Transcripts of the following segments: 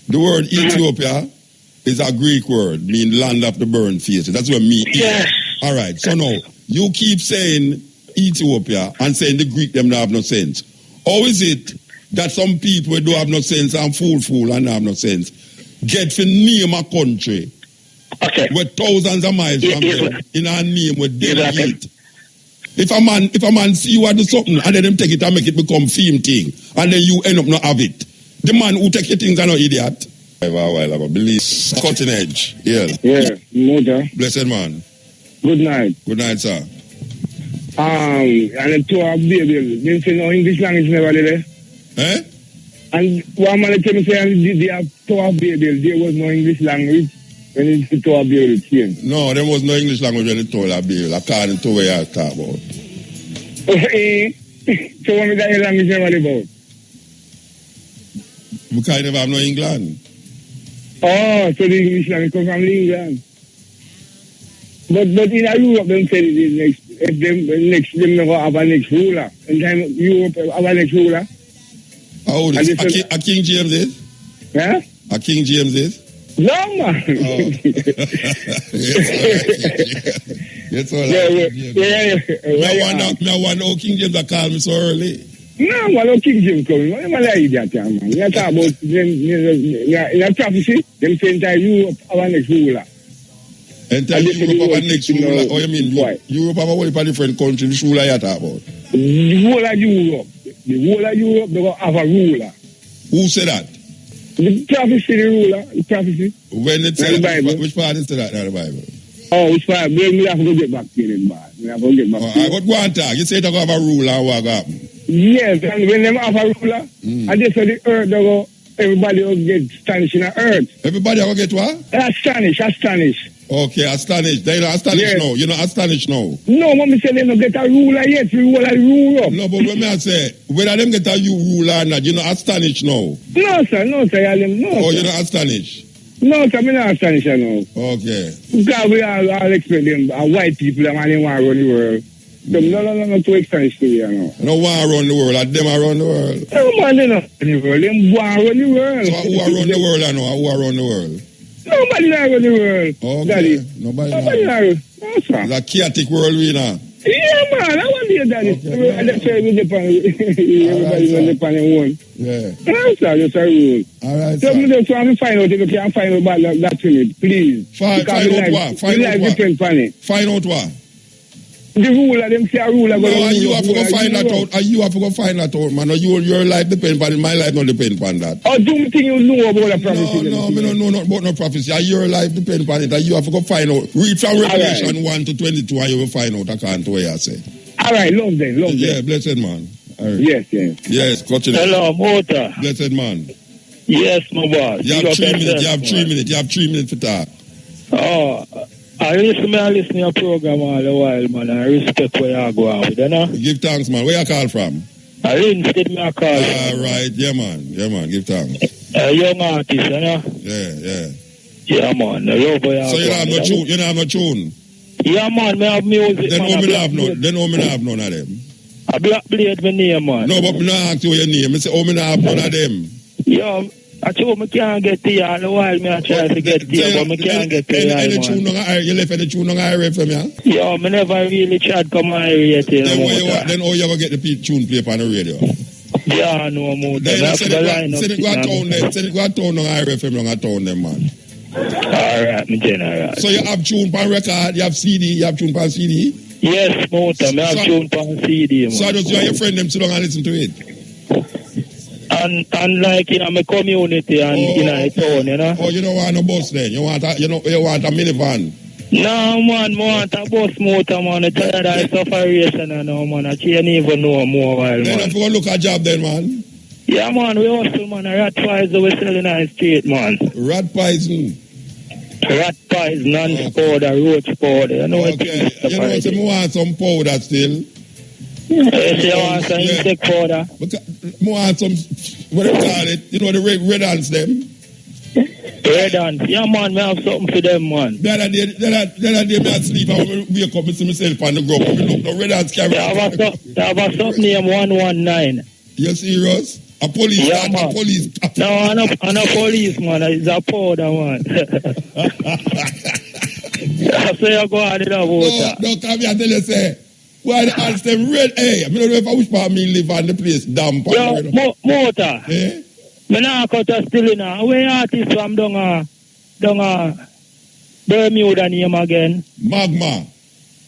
The word Ethiopia is a Greek word, mean land of the burned faces. That's what it means. Yes. All right. So now, you keep saying Ethiopia and saying the Greek them don't have no sense. How is it that some people don't have no sense and fool and have no sense get to name a country with thousands of miles from them in a name with them hate? If a man see you do something and then them take it and make it become theme thing and then you end up not have it, the man who take your things are no idiot. I believe cutting edge. Yeah. Yeah, Muta. Blessed man. Good night. Good night, sir. And the two of baby, they say no English language never there. Eh? And one man tell me say they have two of baby, there was no English language when it's the two of baby came. No, there was no English language when the two of baby, according to what you talk about. So what is that language never about? Because you never have no England. Oh, so the English language come from England. But in Europe, them say them never have a next ruler. And then Europe have a next ruler. How old is a King James is? Yeah? A King James is? No, man. Oh. That's all right. No wonder how King James call me so early. No, man, King James coming. I'm an idiot, man. You talk about them in a prophecy, them saying that Europe have a next ruler. And tell Europe have a next ruler. Oh, you mean Europe have a whole different country, which ruler you talk about? The whole of Europe. The whole of Europe, they have a ruler. Who said that? The prophecy, the ruler, the prophecy. When it said that, which part is that in the Bible? Oh, which part? We have to go get back to it, man. We have to get back to it. But go on talk. You say they have a ruler and what happen? Yes, and when they have a ruler, and they say the earth, they go, everybody will get astonished in the earth. Everybody will get what? Astonished. Okay, astonished. They're not astonished now. You're not astonished now. No, mommy said they don't get a ruler yet. We will rule up. No, but when I say, whether them get a ruler or not, you're not astonished now. No, sir. No. Oh, you're not astonished? No, sir, I'm not astonished now. Okay. Because we all expect them, white people, and they want to run the world. No, too astonished to you know. No want to run the world, them around the world. No, man, they don't run the world. Them want to run the world. So who are run the world, I know? Who are run the world? Nobody not run the world. Okay. Daddy. Nobody not run. No, sir. It's a chaotic world, we know. Yeah, man, I want to hear that. Okay. I just say everybody on the panel one. Yeah. No, sir, just a rule. All right, so sir. So I'm find out if you can find out about that to me, please. Find out what? Find out what? Find out what? The ruler, them say a ruler. No, you have to go find that out. You have to go find that out, man. Your life depends on it. My life don't depend on that. Oh, do you think you know about the prophecy? No, I don't know not about no prophecy. Your life depends on it. You have to go find out. Read from Revelation 1 to 22 and you will find out. I can't what you say. All right, love them. Yeah, blessed man. Right. Yes, continue. Hello, Muta. Blessed man. Yes, my boss. You have 3 minutes. You have 3 minutes for that. Oh, I listen to your program all the while, man. I respect where you go out with, you know? Give thanks, man. Where you call from? I didn't me a call. All right. Yeah, man. Give thanks. A young artist, you know? Yeah. Yeah, man. I love where so you don't have no tune? You don't have no tune? Yeah, man. I have music. Then how me have none of them? A Black Blade, my name, man. No, but me not ask you your name. I say, how me not have none of them? Yeah, I told me can't get to you all the while. I try to get to you, but I can't get to you. Any tune on you left any tune on IRA from you? Yeah, I never really tried to come on yet. Then how you ever get the tune play on the radio? Yeah, no more. Then send it go to town on IRA from you town them, man. Alright, my general. So you have tune on record, you have CD, you have tune on CD? Yes, Muta, I have tune on CD, man. So just you and your friend them sit down and listen to it? And like in my community and in a town, you know. Oh, you don't want a bus then? You want a minivan? No, man, I want a bus motor, man. I'm tired of sufferation, man. I can't even know more while, man. Then if you go look at a job then, man. Yeah, man, we hustle, man. Rat pies we selling on the street, man. Rat poison? Rat pies, non-powder, roach powder. You know what? Okay. You know what? I want some powder still. Yes, you want some insect powder? I want some, what do you call it? You know the red ants, them? Red ants? Yeah, man, I have something for them, man. The other day, I sleep, I wake up and see myself on the ground. Look, the red ants carry. I have a something named 119. You serious? A police, Yeah, a man. police. No, I'm a police, man. It's a powder, man. So you go on in the water. No, come here, tell you, say, why the ants them red? Hey, I don't know if I wish for me live on the place damp. Yo, Muta. Eh? Me nah cut a still in a. Where artist from down Bermuda name again? Magma.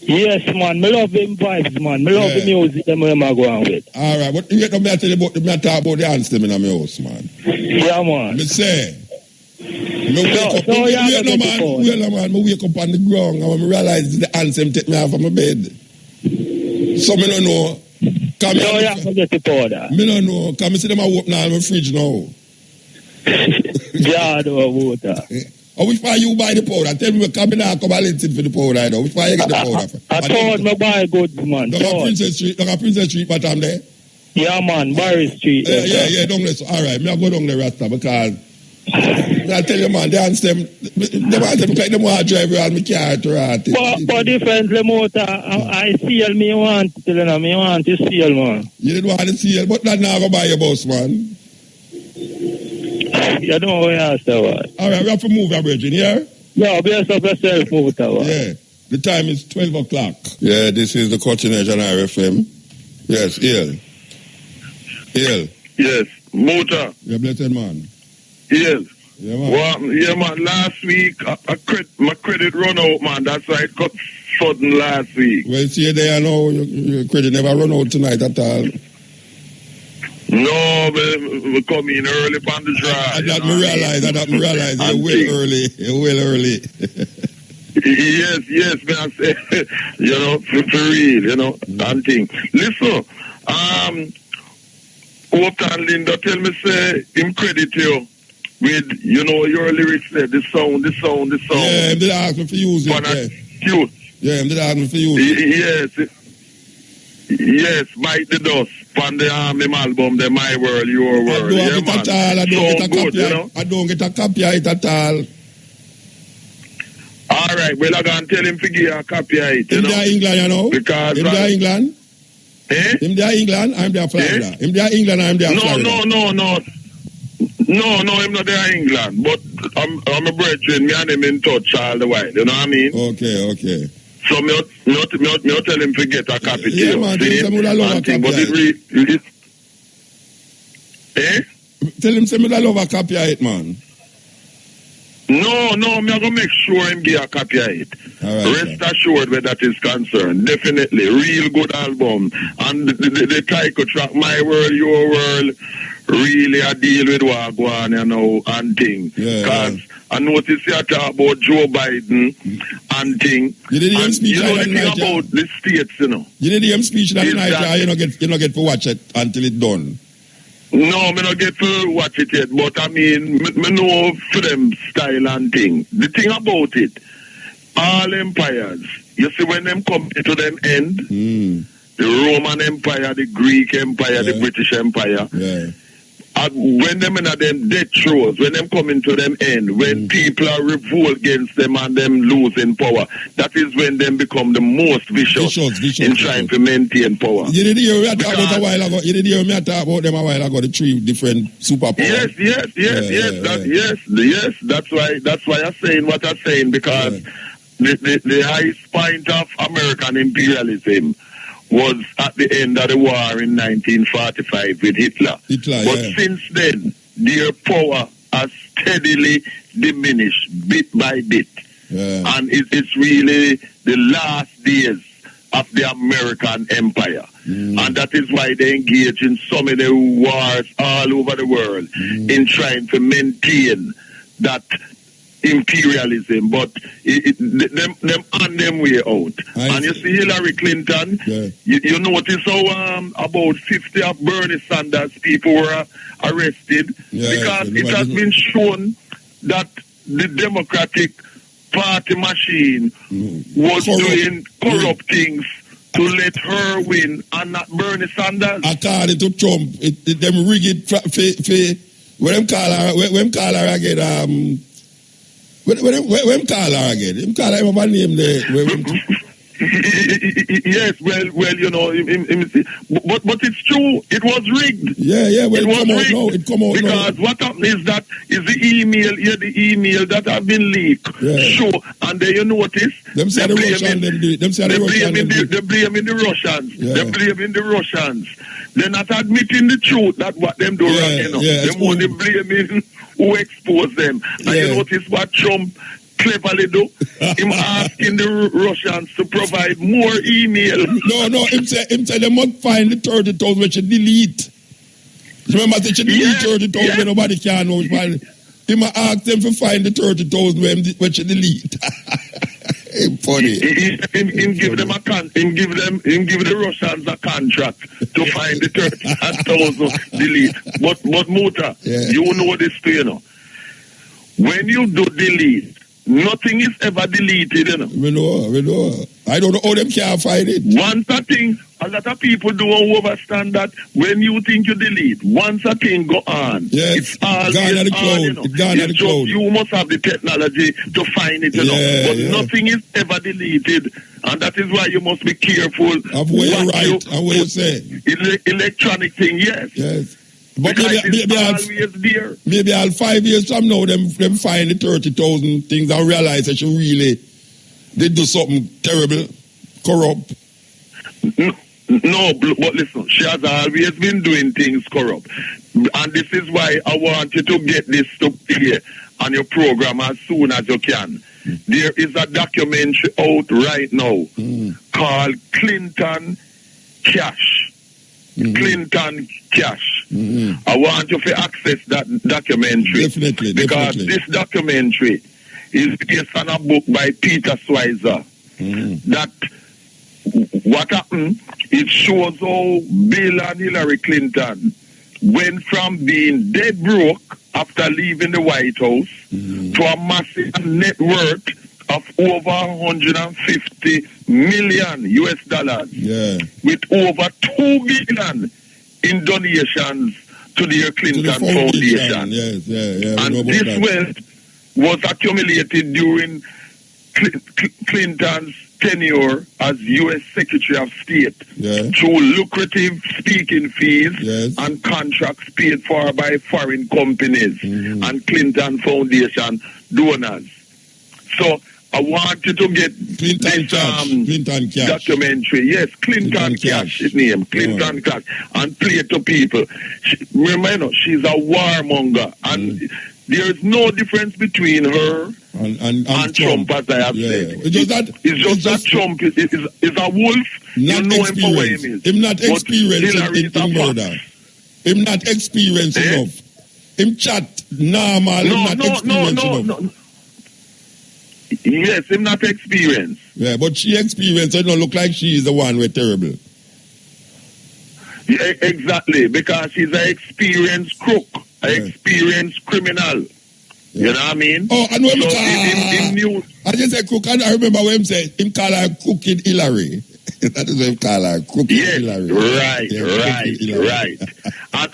Yes, man. Me love them vibes, man. Me love the music them I go on with. All right, but you know me I tell you about me I talk about the ants them in my house, man. Yeah, man. Me say, me wake up, so me wake up on the ground and when me realize the ants them take me off of my bed. So me don't know. So you have to get the powder. Me don't know. Come me see them open all my fridge now. Yeah, no water. I wish why you buy the powder. Tell me where come in and come and listen for the powder. I know. Which why you get the powder for? I thought me buy goods, man. Down at Princess Street, but I'm there. Yeah, man. Barry Street. Yeah, don't listen. All right, me I go down the Rasta because I tell you, man, they ants them want to drive around my car to rat. But differently, Muta, I seal me want to tell you, me want to seal, man. You didn't want to seal, but that now go buy your bus, man. You don't know what you ask about. All right, we have to move our bridge in here. No, bless up yourself, Muta. Yeah, the time is 12 o'clock. Yeah, this is the Cutting Edge on RFM. Yes, Ill. Yes, Muta. You're blessed, man. Yes. Yeah, man. Well, yeah, man. Last week, my credit run out, man. That's why it got sudden last week. Well, see, there, I know your credit never run out tonight at all. No, we come in early on the drive. I don't realize. You're well early. Yes, man. I say, for real, and thing. Listen, Muta and Linda tell me, say, him credit you with, your lyrics there, the sound. Yeah, they ask me for use it. Yeah, they ask me for use it. Yes, Bite the Dust from the album, the My World, Your World. I don't get a copy of it at all. All right, well, I'm going to tell him to give a copy of it, Him there England, Because... Him there England? Eh? Him there England, I'm there Florida. Him there England, I'm there Florida. No, I'm not there England, but I'm a brethren, me and him in touch all the while, you know what I mean? Okay. So me tell him to get a copy to you. Man, tell him I love a copy. Tell him I love a copy of it, man. No, me I gonna make sure him get a copy of it. Right, Rest assured where that is concerned. Definitely, real good album. And the title track, My World, Your World, really a deal with what go on, and thing. Because I notice you talk about Joe Biden and thing. You did hear him speech the thing about the states, You did hear him speech that night, you don't get to watch it until it's done. No, me not get to watch it yet, but I mean, me know for them style and thing. The thing about it, all empires, you see when them come to them end, the Roman Empire, the Greek Empire, the British Empire, when them in them death throes, when them come into them end, when people are revolt against them and them losing power, that is when them become the most vicious in trying to maintain power. You did hear me talk about a while ago. You did hear me talk about them a while ago. The three different superpowers. Yes. That's why I'm saying what I'm saying, because the highest point of American imperialism was at the end of the war in 1945 with Hitler. But since then, their power has steadily diminished bit by bit. And it's really the last days of the American empire. And that is why they engage in so many wars all over the world in trying to maintain that imperialism, but them on them way out. And you see Hillary Clinton, you notice how about 50 of Bernie Sanders people were arrested because it has been shown that the Democratic Party machine was doing corrupt things to let her win and not Bernie Sanders. According to Trump, them rig it for when call her again. When call her again? Him call her by name there. Yes, well, you know, but it's true. It was rigged. Yeah. Well, it come out now. Because what happened is that the email that have been leaked. Yeah. Sure, and then you notice them say the Russians them do it. Them say the Russians. They're blaming the Russians. Yeah. They're blaming the Russians. They're not admitting the truth that what them do wrong. You know, them only blaming who exposed them. And you notice what Trump cleverly do? Him asking the Russians to provide more email. No, him say they must find the 30,000 which you delete. Remember that you delete 30,000 nobody can know. Him ask them to find the 30,000 which you delete. Funny. Him give them give the Russians a contract to find the 30,000 delete. But Muta, you know this too, you know. When you do delete, nothing is ever deleted, you know. We know. I don't know how them can find it. Once a thing, a lot of people don't understand that when you think you delete, once a thing go on, it's all gone at the cloud. You know. It's gone at the cloud. You must have the technology to find it, you know. But nothing is ever deleted. And that is why you must be careful of where you write and where you say. Electronic thing, yes. But maybe I'll 5 years from now, them find the 30,000 things and realize that you really did do something terrible, corrupt. No, but listen, she has always been doing things corrupt. And this is why I want you to get this to play on your program as soon as you can. There is a documentary out right now called Clinton Cash. Clinton Cash. I want you to access that documentary. Definitely. Because this documentary is based on a book by Peter Schweizer. That what happened, it shows how Bill and Hillary Clinton went from being dead broke after leaving the White House to a massive net worth of over 150 million US dollars, with over 2 billion in donations to the Clinton Foundation. And this wealth was accumulated during Clinton's tenure as U.S. Secretary of State through lucrative speaking fees and contracts paid for by foreign companies and Clinton Foundation donors. So I want you to get Clinton Cash documentary. Yes, Clinton Cash, his name, Clinton Cash, and play it to people. Remember, she's a warmonger, and there's no difference between her and Trump, as I have said. It's just that Trump is a wolf. You know him for what he is. Him not experienced in murder. Him not experienced enough. Him chat normal. No. Yes, him not experienced. Yeah, but she experienced. It don't look like she is the one who's terrible. Yeah, exactly, because she's an experienced crook, an experienced criminal. You know what I mean? Oh, I know him. I just said crook. I remember when him said him call her Crooked Hillary. That is what him call her, Crooked Hillary. Right.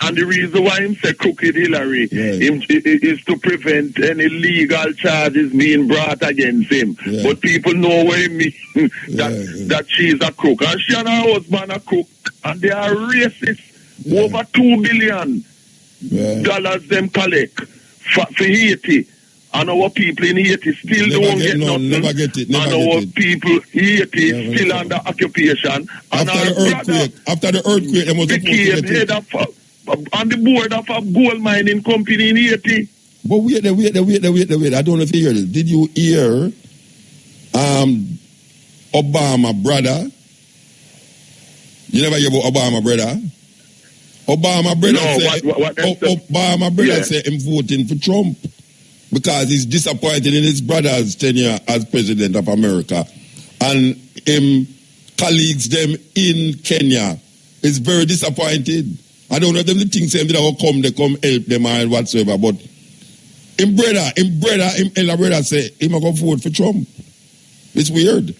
And the reason why him say Crooked Hillary is to prevent any legal charges being brought against him. But people know what he means, that she's a crook. And she and her husband are crook. And they are racist. Over $2 billion dollars them collect for Haiti. And our people in Haiti still don't get nothing. Never get it. And our people Haiti still under occupation. And after the earthquake, they must became head of on the board of a gold mining company in Haiti. But wait. I don't know if you hear this. Did you hear Obama brother? You never hear about Obama brother? Obama brother said him voting for Trump because he's disappointed in his brother's tenure as president of America, and him colleagues them in Kenya is very disappointed. I don't know if them the things them they come help them and whatsoever, but him elder brother say him go vote for Trump. It's weird.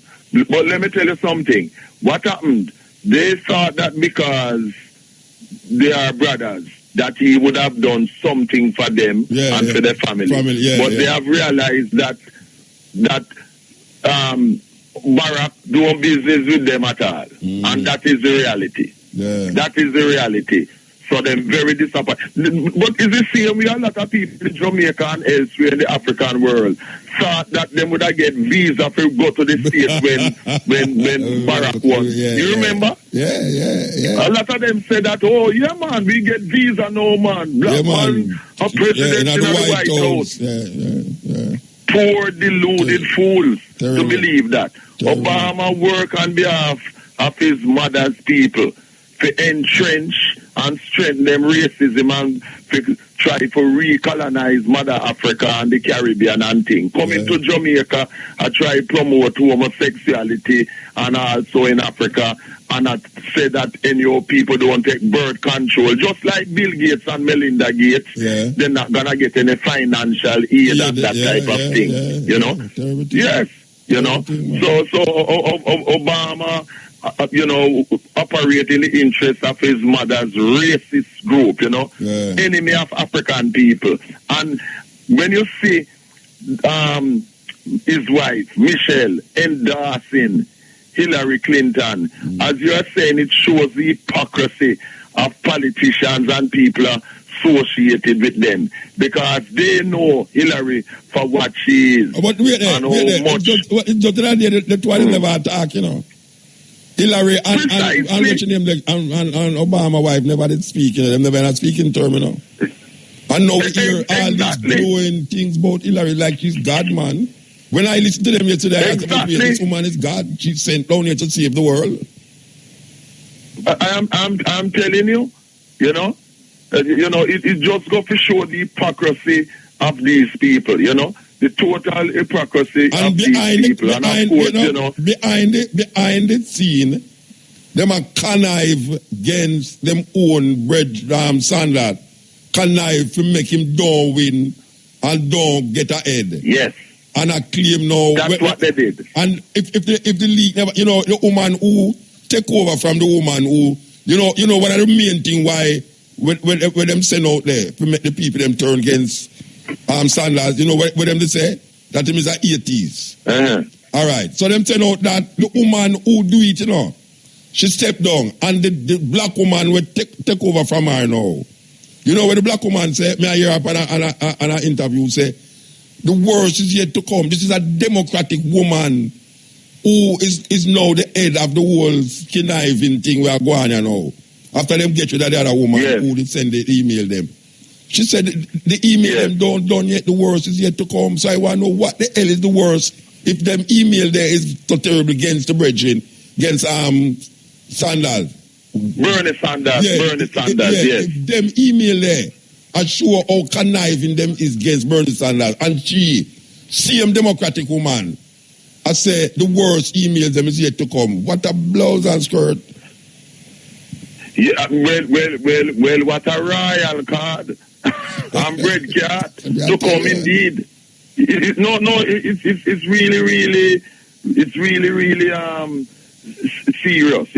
But let me tell you something. What happened? They thought that because they are brothers, that he would have done something for them and for their family. But they have realized that Barack doing business with them at all. And that is the reality. Yeah. That is the reality. So them very disappointed. But is the same way a lot of people in Jamaica and elsewhere in the African world thought that them would have get visa to go to the States when Barack was. You remember? Yeah. A lot of them said that, oh, yeah, man, we get visa now, man. Black man, a president in the White House. Yeah. Poor, deluded fools Terrible. to believe that. Terrible. Obama work on behalf of his mother's people to entrench and strengthen them racism and to try to recolonize Mother Africa and the Caribbean and things. Coming to Jamaica, I try to promote homosexuality and also in Africa, and I say that NO people don't take birth control. Just like Bill Gates and Melinda Gates, they're not going to get any financial aid and that type of thing. You know? Yes. You know? So Obama, operate in the interest of his mother's racist group, enemy of African people. And when you see his wife, Michelle, endorsing Hillary Clinton, as you are saying, it shows the hypocrisy of politicians and people associated with them, because they know Hillary for what she is. But wait there. Just the two never attack, Hillary and Obama wife never did speak. Them never not speak in term, And now we hear all these glowing things about Hillary like she's God, man. When I listened to them yesterday, I said, this woman is God. She's sent down here to save the world. I'm telling you, it just goes to show the hypocrisy of these people, the total hypocrisy and of these people. And of course, behind the scene, them a connive against them own bread sandal, connive to make him don't win and don't get ahead. Yes. And I claim now. That's what they did. And if the league never, the woman who take over from the woman who, one of the main thing why when them send out there to make the people them turn against Sanders, what them they say? That him is a 80s. All right. So them send out that the woman who do it, she stepped down and the black woman will take over from her now. When the black woman say, me I hear up on an interview say, the worst is yet to come. This is a democratic woman who is now the head of the whole conniving thing we are going on now. After them get rid of the other woman who did send the email them. She said the email them don't done yet, the worst is yet to come. So I want to know what the hell is the worst if them email there is so terrible against the brethren, against Sandals. Bernie Sanders, yes. If them email there I show how conniving them is against Bernie Sanders. And she, same democratic woman, I say the worst emails them is yet to come. What a blouse and skirt. Yeah, well, what a royal card. I'm bread cat to come indeed. It's really serious,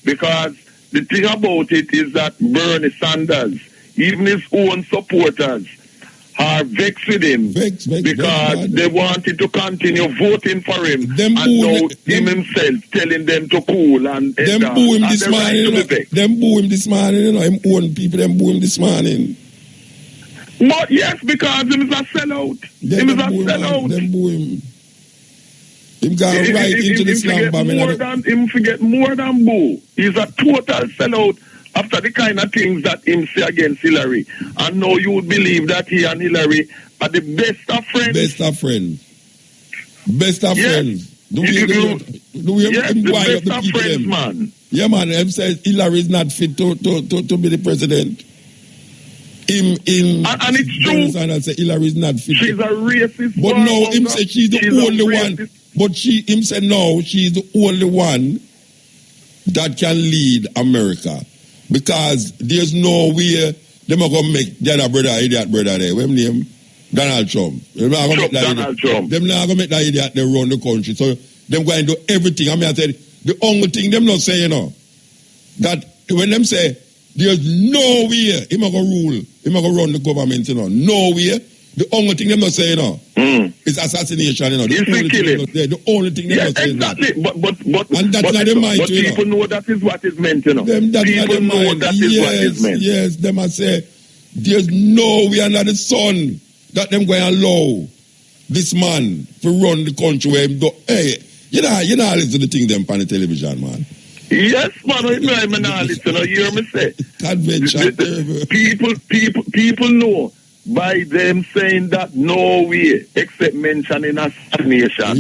because the thing about it is that Bernie Sanders, even his own supporters, are vexed with him because they wanted to continue voting for him, and now him himself telling them to cool and them boo him this morning. Them boo him this morning, him own people, them boo him this morning. But yes, because him is a sellout. Him is a sellout. Them boo him. Him got right into the slam bomb. Him forget more than boo. He's a total sellout after the kind of things that him say against Hillary. And now you would believe that he and Hillary are the best of friends. Best of friends. Best of friends. Do we the best of friends, man. Yeah, man. Him says Hillary is not fit to be the president. And it's true. And I say Hillary is not fit. She's a racist. But no, him said she's the only one. But him said no, she's the only one that can lead America. Because there's no way they're going to make the other brother, idiot brother there. What's his name? Donald Trump. They're not going to make that idiot they run the country. So they're going to do everything. I mean, I said, the only thing them not saying, that when them say, there's no way he's going to rule, he's going to run the government, no way. The only thing them not saying, It's assassination, you know. If we kill him. The only thing they Yes, say exactly. that. And that's not the mind, but you people know that is what is meant, you know. People know that is what is meant. Yes, them I say, there's no way under the sun that them going to allow this man to run the country where him do. Hey, you know, listen to the thing them on the television, man. Yes, man, I'm not listening. You hear me say? People know by them saying that no way, except mentioning assassination,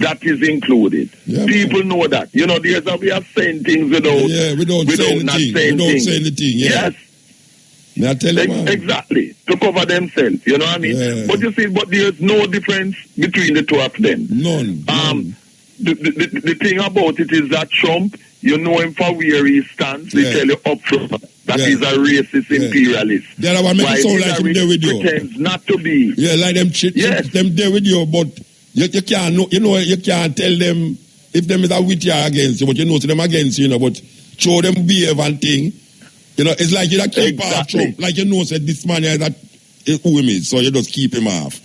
that is included. Yeah, people know that. You know, there's a way of saying things without saying anything. Yes. I tell you, man. Exactly, to cover themselves, you know what I mean? Yeah. But you see, there's no difference between the two of them. None. The thing about it is that Trump, you know him for where he stands. They tell you up front that he's a racist imperialist. That I make it sound like him there with you. Pretends not to be. Yeah, like them them there with you, but you can't you can't tell them if them is a with you against you, but you know to them against you, you know, but show them behave and thing. You know, it's like you don't keep off Trump. Like you know said this man is that who him is, so you just keep him off.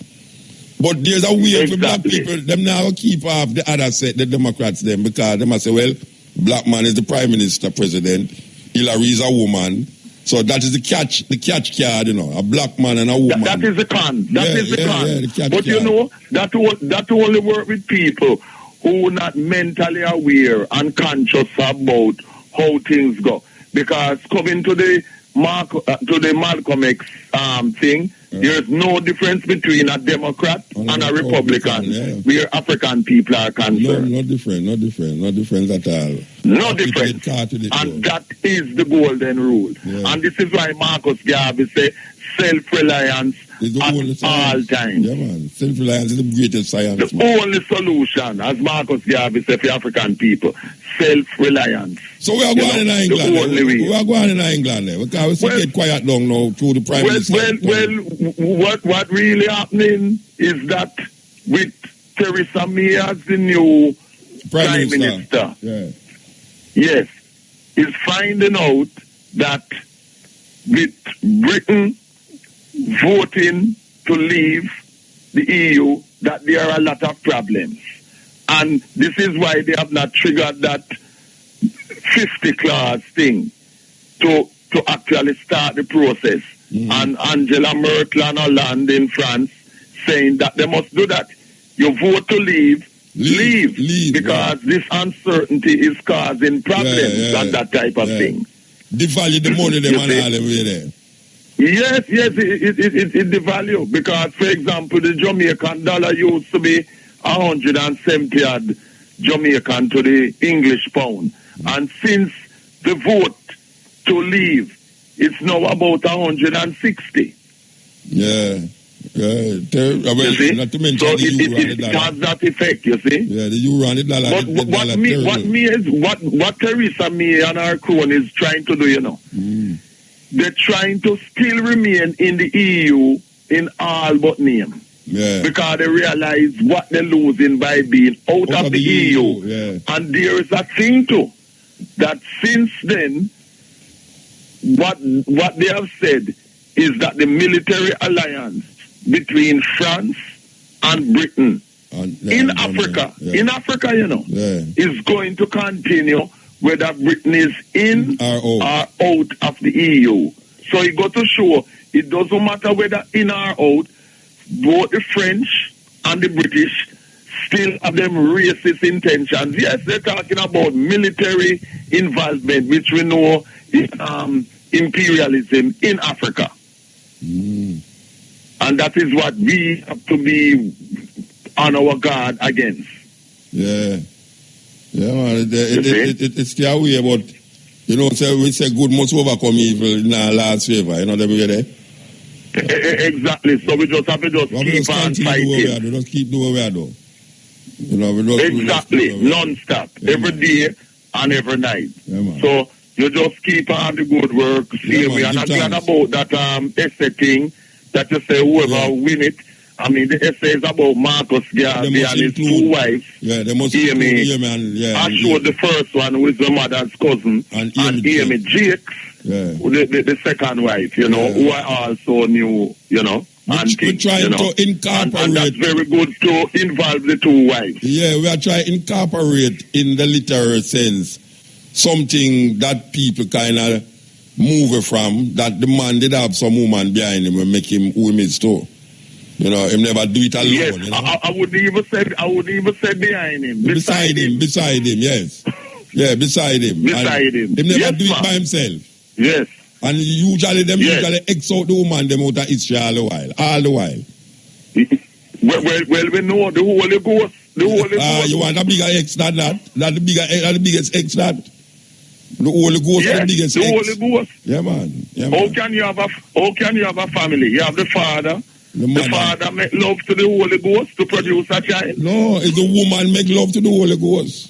But there's a way for black people, them now keep off the other set, the Democrats them, because they must say, well, black man is the prime minister, president, Hillary is a woman, so that is the catch card, you know, a black man and a woman. That is the con. That is the con. Yeah, the but you know, that only work with people who are not mentally aware and conscious about how things go. Because coming to the Malcolm X thing, there's no difference between a Democrat and a Republican where African people are concerned. No difference at all. No difference. And that is the golden rule. Yeah. And this is why Marcus Garvey said self-reliance at all times. Yeah, man. Self-reliance is the greatest science. The only solution, as Marcus Garvey said, for African people, self-reliance. So we are going in England. We are going in England because we get quiet down now through the prime minister. What really happening is that with Theresa May as the new prime minister, yes, is finding out that with Britain voting to leave the EU, that there are a lot of problems. And this is why they have not triggered that 50 clause thing to actually start the process. And Angela Merkel and Hollande in France saying that they must do that. You vote to leave, because this uncertainty is causing problems and that type of thing. Devalue the money they want all the way there. Yes, it devalue, because, for example, the Jamaican dollar used to be 170 odd Jamaican to the English pound. And since the vote to leave, it's now about 160. Yeah. Not to mention so the euro and the dollar. It has that effect, you see. Yeah, the euro and the dollar. What Theresa May and her crony is trying to do, you know. They're trying to still remain in the EU in all but name. Yeah. Because they realize what they're losing by being out of the EU. Yeah. And there is a thing too, that since then, what they have said is that the military alliance between France and Britain in Africa, you know, is going to continue whether Britain is in or out of the EU. So it got to show it doesn't matter whether in or out, both the French and the British still have them racist intentions. Yes, they're talking about military involvement, which we know is imperialism in Africa. And that is what we have to be on our guard against. Yeah. Yeah, man, it's still way, but, you know, we say good must overcome evil in our last favor, you know, them way there? Exactly, so we just have to keep on fighting. We just keep doing what we do. You know, exactly, non-stop, every day and every night. Yeah, so you just keep on the good work. See, we are not glad about that essay thing that you say whoever win it. I mean, the essay is about Marcus Garvey and his two wives. Yeah, they must include I showed the first one with the mother's cousin, and Amy Jakes, the second wife, you know, who I also knew, you know. We're trying to incorporate. And that's very good to involve the two wives. Yeah, we are trying to incorporate in the literal sense something that people kind of move from, that the man did have some woman behind him and make him who he is too. You know, him never do it alone. Yes, you know? I wouldn't even say behind him. Beside him, yes. Yeah, beside him. Beside him. Him never do it by himself. Yes. And usually X out the woman them out of history all the while. Well, we know the Holy Ghost. You want a bigger X than that? That the biggest X that? The Holy Ghost is the biggest X. Holy Ghost. Yeah, man. How can you have a family? You have the father. The father make love to the Holy Ghost to produce a child. No, it's the woman make love to the Holy Ghost.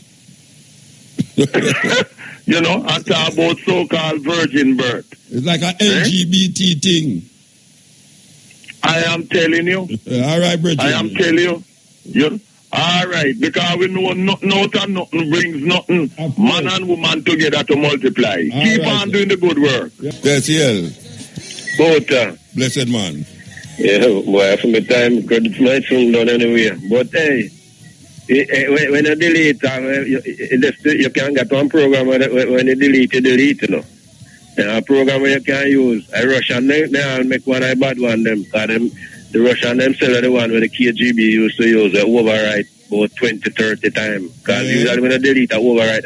You know, and talk about so-called virgin birth. It's like an LGBT thing. I am telling you. All right, Bridget. I am telling you. All right, because we know nothing brings nothing. Man and woman together to multiply. Keep on doing the good work. Yes, yeah. Muta. Blessed man. Yeah, boy, from the time, because it's my soon done anyway. But hey, when you delete, you can get one program when you delete, you know. And a program where you can use. A Russian, they'll make one a bad one, them. Because the Russian themselves are the one where the KGB used to use. They overwrite about 20, 30 times. Because usually when you delete, overwrite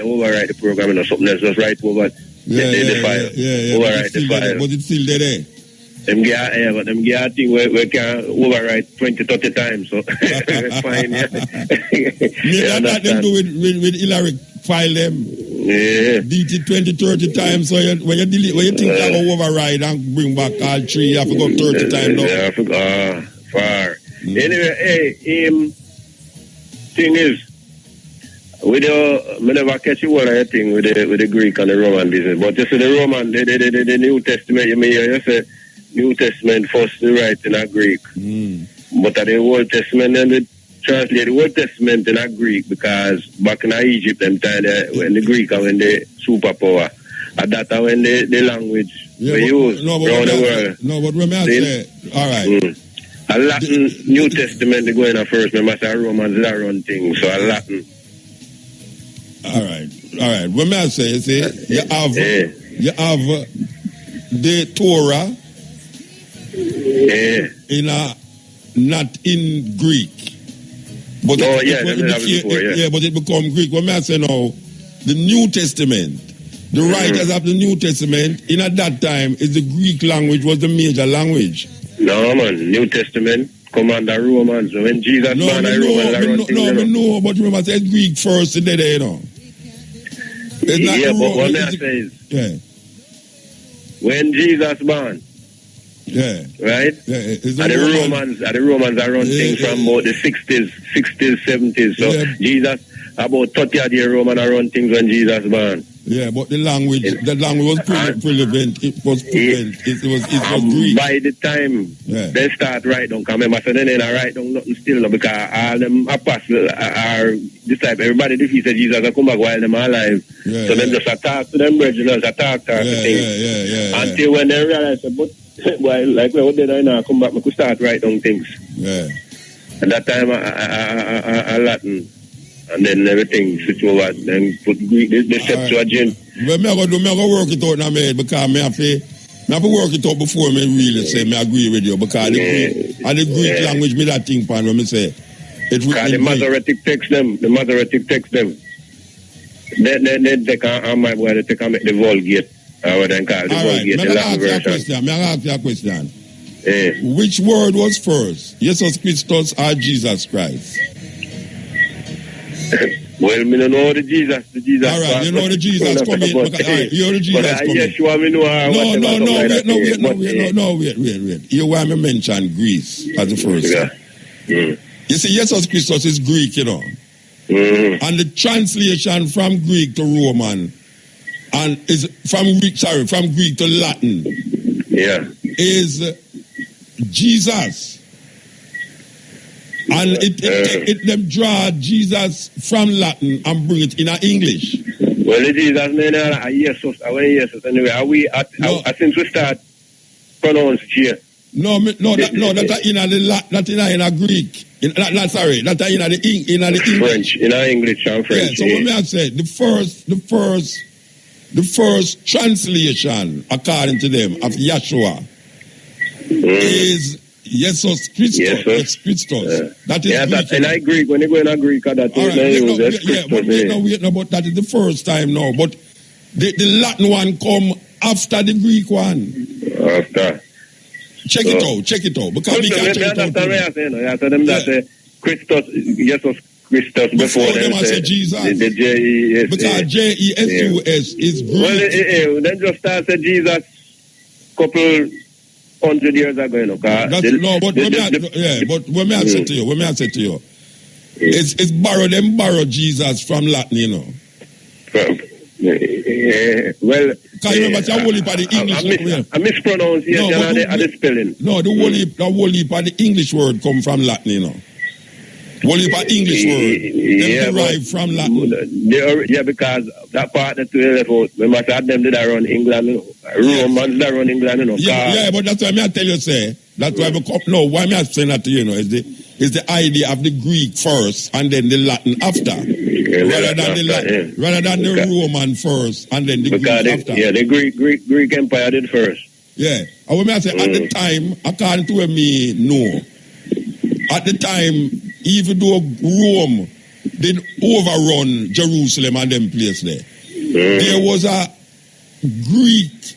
the program, you know, something else just write over the file. Overwrite the file. But it's still there. Them get thing we can overwrite 20, 30 times, so it's fine. Yeah, that them do with Hillary file them. Yeah. DT 20, 30 times. So when you delete, when you think that will override and bring back all three, you have to go 30 times. Yeah, far. Anyway, thing is, we never catch you all that thing with the Greek and the Roman business. But you see the Roman, the New Testament, you say New Testament first the right in a Greek. But the Old Testament, then they translate the Old Testament in a Greek, because back in Egypt, them time when the Greek are when the superpower, and that when the language we use around the world. No, but when I say, all right. A Latin New Testament they go in first. Remember, say Romans that run things, so a Latin. All right. When I say, you see, you have the Torah. In not in Greek. But but it become Greek. When I say now, the New Testament, the writers of the New Testament, in at that time, is the Greek language was the major language. No, man, New Testament come under Romans. So when Jesus born, no, but remember, it's Greek first in the day, you know. It's not but what I say is, when Jesus born, right? The Romans are run things from about the 60s, 70s. So Jesus, about 30 years Roman are run things when Jesus born. Yeah, but the language was prevalent. It was Greek. By the time they start write down, remember, so then they don't write down nothing still, because all them apostles are disciples. Everybody defeated Jesus and come back while them are alive. So then just talk to them brethren, talk to things. Until when they realize, but well, like what did I now come back, we could start write down things. Yeah. At that time, a Latin. And then everything switch over and put Greek, the Septuagint. But I'm going to work it out in my head, because I have to work it out before me really say I agree with you, because the Greek language me that thing pan when me say it because the Masoretic text them, then they can my boy they can make the Vulgate, what they call the Vulgate, the Latin version. May I ask you a question? Which word was first, Jesus Christus or Jesus Christ? Well, me don't know the Jesus. All right, you know the Jesus coming. All right, you know the Jesus coming. Yes, you want me know wait. You want me mention Greece as the first. You see, Jesus Christus is Greek, you know. And the translation from Greek to Roman and is from Greek to Latin. Is Jesus. And it them draw Jesus from Latin and bring it in English. Well, the Jesus name Jesus anyway. Since we start pronounce here, That in a Greek. That in the French, in English and French. Yeah, so what may I say? The first translation, according to them, of Yeshua is Jesus Christos. Yes, Christos. That is Greek. And I Greek. When you go in a Greek, that is but that is the first time now. But the Latin one come after the Greek one. After. Check it out. Because we can't check it out. Christos, Jesus Christos before them say Jesus. The J-E-S. Because J-E-S-U-S is Greek. Well, then just start say Jesus couple 100 years ago, but when I say to you, it's borrow Jesus from Latin, well, can you remember the whole heap of the English word? I mispronounce the spelling. No, the whole heap of the English word come from Latin, Whole heap of English word derived from Latin. Because that part that we left out, remember them did run England, Romans that run England, but that's why I tell you, that's why why am I saying that to you, is the idea of the Greek first and then the Latin after. Rather than the Roman first and then the Greek after. Yeah, the Greek Empire did first. Yeah. And when I say at the time, according to what me know, at the time, even though Rome did overrun Jerusalem and them place there, there was a Greek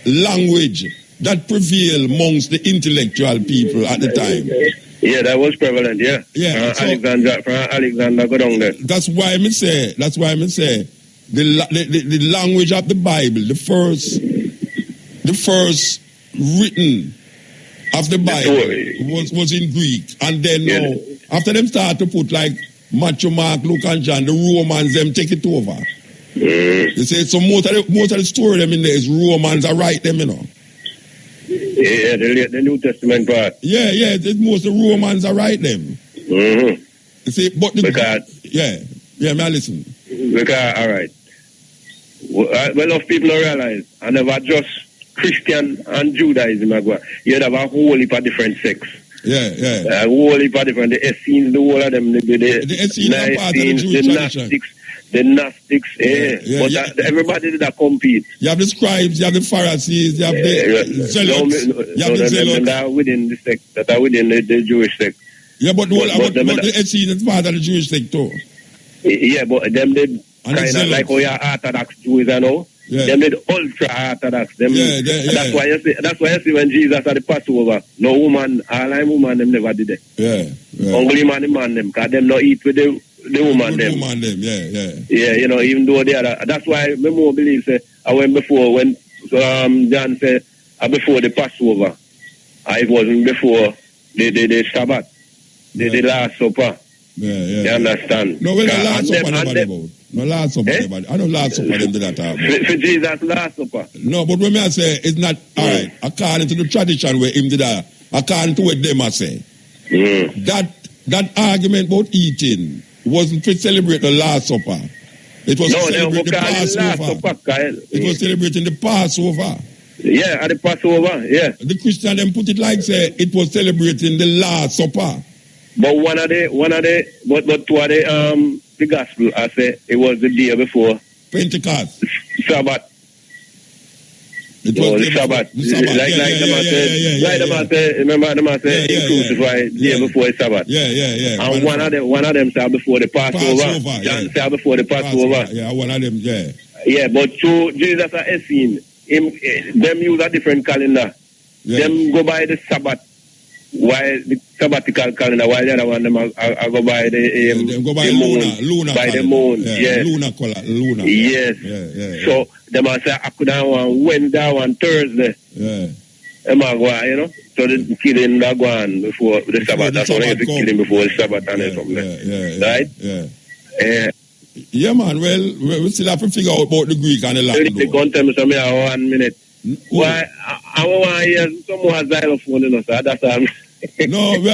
language that prevailed amongst the intellectual people at the time. Yeah, that was prevalent, From Alexander go down there. That's why I say the language of the Bible, the first written of the Bible was in Greek. And then now, after them start to put like Matthew, Mark, Luke and John, the Romans them take it over. You say so most of the story them in there is Romans are write them, Yeah, the New Testament part. Yeah, most of the Romans are write them. You see, but may I listen? Because, all right. Well, of people don't realize, I never just Christian and Judaism, you have a whole heap of different sects. A whole heap of different, the Essenes, the whole of them, the Essenes are part of the Jewish tradition. The Gnostics, everybody did that compete. You have the scribes, you have the Pharisees, you have the zealots, you have the zealots. That are within the sect, that are within the Jewish sect. Yeah, but the Essenes is part of the Jewish sect too. Yeah, but them did kind of like how your Orthodox Jews, them did ultra Orthodox. That's why you see when Jesus had the Passover, no woman, all them woman, them never did it. Only man them, because them not eat with the woman them. Yeah, even though they are, that's why I more believe, I went before, when John said, before the Passover, it wasn't before the Sabbath, the Last Supper. You understand? No, when the Last Supper nobody about. No Last Supper nobody. I know Last Supper them did that talk about. For Jesus, Last Supper. No, but when I say, it's not, all right, according to the tradition where him did that, according to what them I say, that argument about eating wasn't to celebrate the Last Supper. It was to celebrate the Passover. It was celebrating the Passover. Yeah, at the Passover, yeah. The Christian them put it like say it was celebrating the Last Supper. But two of the gospel, I say it was the day before Pentecost. Sabbath. It was the Sabbath. Remember them say crucified the day before the Sabbath. Yeah. And one of them said before the Passover. John said before the Passover. Yeah, one of them, Yeah, but to Jesus and Essene, them use a different calendar. Them go by the Sabbath, while the sabbatical calendar, while the other one them I go by the lunar by calendar. the moon. Lunar. Yes. So them I say I could have one Wednesday, one Thursday. So the killing that go on before the Sabbath. That's why you killing before the Sabbath and something. Right? Yeah, man. Well, we still have to figure out about the Greek and the Latin. Don't tell me something 1 minute. Why? I want to hear some more xylophone, so that's No, we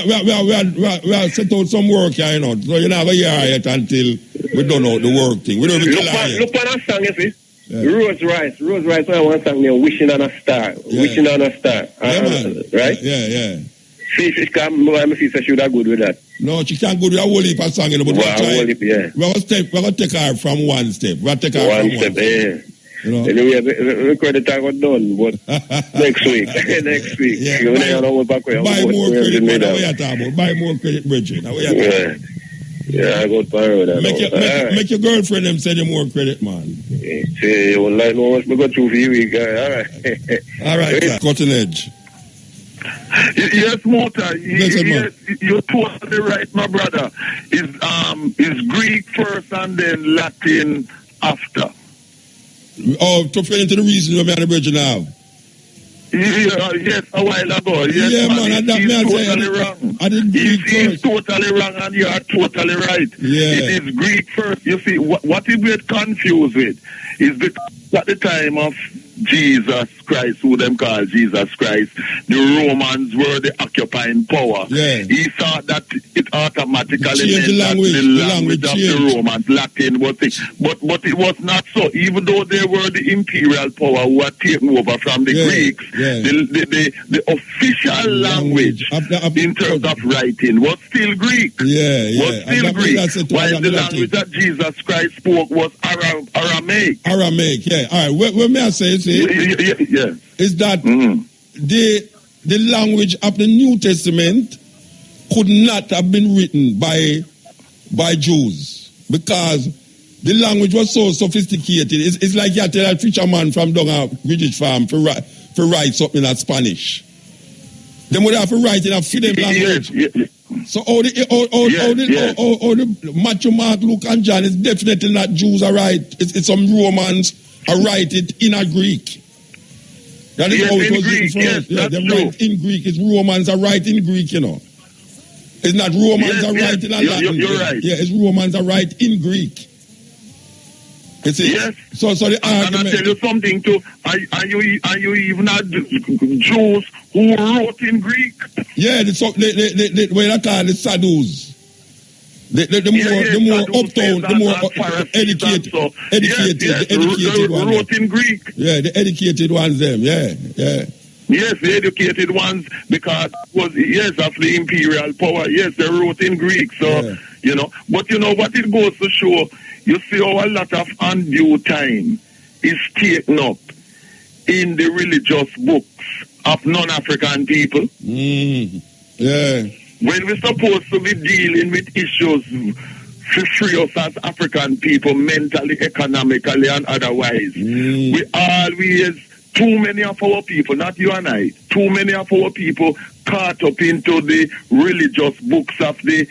are set out some work here, So you're not going to hear it until we don't know the work thing. We don't look on a song, you see. Rose Rice, I want to sing there, Wishing on a Star. Yeah. Wishing on a Star. Man. Right? Yeah. See, she come, my sister should have good with that. No, she can't go to a whole heap of song, but Well, whole heap, yeah. we're going to take her from one step. One step, yeah. You know? Anyway, the credit I got done, but next week. Yeah, You know, buy more credit, man. Now we are talking about. Buy more credit, Bridget. Now we are talking. Yeah, I got power with that. Make your girlfriend them send you more credit, man. See, you won't like no much, we go through for you, week. All right, cutting edge. Yes, Muta. Listen, yes, you're totally right, my brother. Is Greek first and then Latin after. Oh, to fit into the reason you're on the bridge now. Yes, a while ago. Yes, yeah, man, he's totally wrong. He's totally wrong, and you are totally right. Yeah. It is Greek first. You see, what he get confused with is because at the time of Jesus Christ, who them call Jesus Christ, the Romans were the occupying power. Yeah. He thought that it automatically meant the language of the Romans, Latin, but it was not so. Even though they were the imperial power who had taken over from the Greeks, the official language in terms of writing was still Greek. Was still Greek. While the language that Jesus Christ spoke was Aramaic. Yeah. All right. What may I say? Is that the language of the New Testament could not have been written by Jews because the language was so sophisticated. It's like you tell a fisherman from down a British farm to write something in Spanish. They would have to write in a freedom language. So all the Matthew, Mark, Luke, and John is definitely not Jews are right. It's some Romans are write it in a Greek. That is how it was written first. They write in Greek. It's Romans are right in Greek, you know. It's not Romans are right in a Latin. You're right. Yeah, it's Romans are right in Greek. You see? Yes. So the argument. And I tell you something too. Are you even not Jews who wrote in Greek? Yeah, the way they call the Sadducees. The more uptown, the more educated ones. Wrote in Greek. Yeah, the educated ones, them. Yeah. Yes, the educated ones, because of the imperial power. Yes, they wrote in Greek. So, but you know what it goes to show, you see how a lot of undue time is taken up in the religious books of non-African people. Yeah. When we're supposed to be dealing with issues to free us as African people, mentally, economically, and otherwise, we always, too many of our people, not you and I, too many of our people caught up into the religious books of the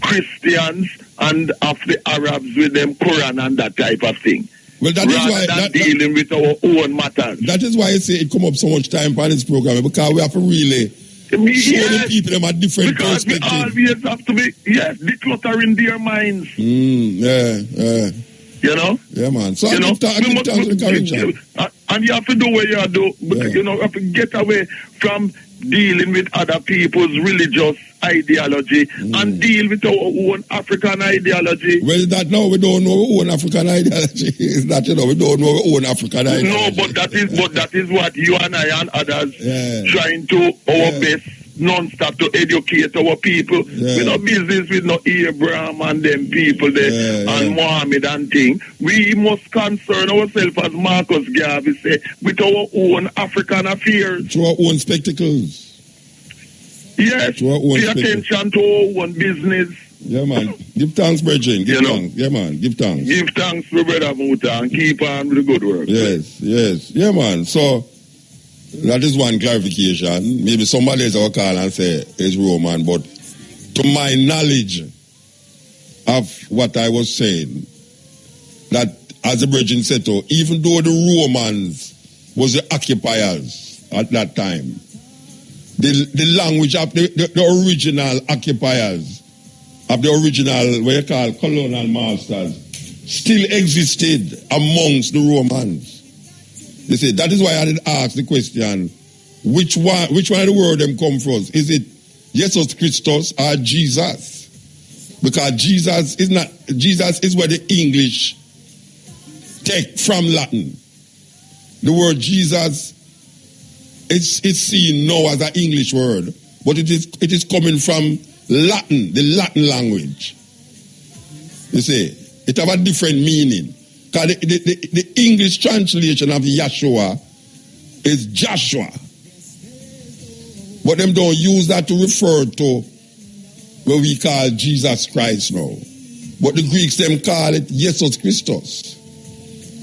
Christians and of the Arabs with them Quran and that type of thing. Well, that rather is why than dealing with our own matters. That is why I say it come up so much time for this program, because we have to really show the people them a different perspective. Because we always have to be, decluttering their minds. You know? Yeah, man. So I give thanks to the correction. And you have to do what you do. Because, you have to get away from dealing with other people's religious ideology and deal with our own African ideology. Well, that now we don't know our own African ideology. It's that, we don't know our own African ideology. No, but that is what you and I and others trying to our best non-stop to educate our people. We no business with no Abraham and them people there and Muhammad and thing. We must concern ourselves, as Marcus Garvey said, with our own African affairs. To our own spectacles. Yes, pay attention to our own business. Yeah, man. Give thanks, Bridget. Give thanks. Yeah, man. Give thanks. Give thanks to Brother Muta and keep on with the good work. Yes. Yeah, man. So, that is one clarification. Maybe somebody else will call and say it's Roman, but to my knowledge of what I was saying, that as the Bridget said, even though the Romans was the occupiers at that time, the language of the original occupiers, of the original, what you call colonial masters, still existed amongst the Romans. They say that is why I did ask the question, which one of the word them come from? Is it Jesus Christus or Jesus? Because Jesus is where the English take from Latin. The word Jesus is seen now as an English word, but it is coming from Latin, the Latin language. You see, it have a different meaning. Because the English translation of Yeshua is Joshua. But them don't use that to refer to what we call Jesus Christ now. But the Greeks, them call it Jesus Christus.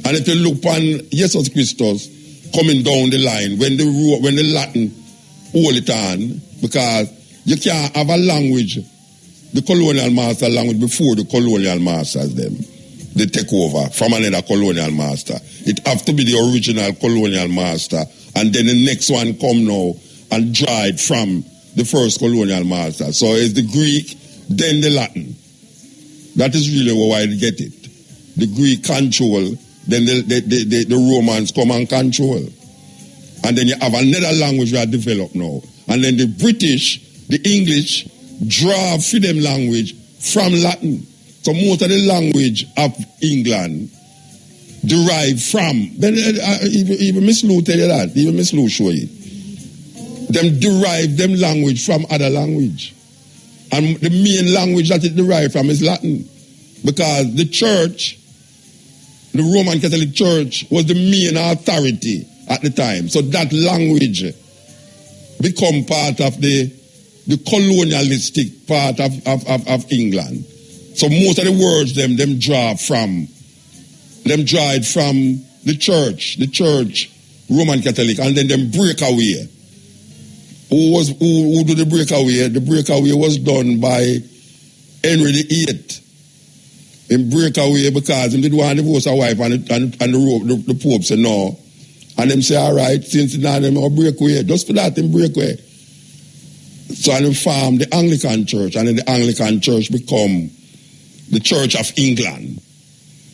And if you look on Jesus Christus coming down the line, when the Latin hold it on, because you can't have a language, the colonial master language, before the colonial masters them. They take over from another colonial master. It have to be the original colonial master, and then the next one come now and draw it from the first colonial master. So it's the Greek, then the Latin. That is really why I get it. The Greek control, then the Romans come and control. And then you have another language that develop now. And then the British, the English, draw for them language from Latin. So most of the language of England derive from, then even Miss Lou tell you that, even Miss Lou show you. Them derive them language from other language. And the main language that it derived from is Latin. Because the church, the Roman Catholic Church, was the main authority at the time. So that language become part of the colonialistic part of England. So most of the words them draw it from the church, Roman Catholic, and then them break away. Who do the breakaway? The breakaway was done by Henry VIII. Him breakaway because he didn't want to divorce a wife, and the Pope said no. And them say, all right, since now them will break away. Just for that, them break away. So and they formed the Anglican Church, and then the Anglican Church become the Church of England,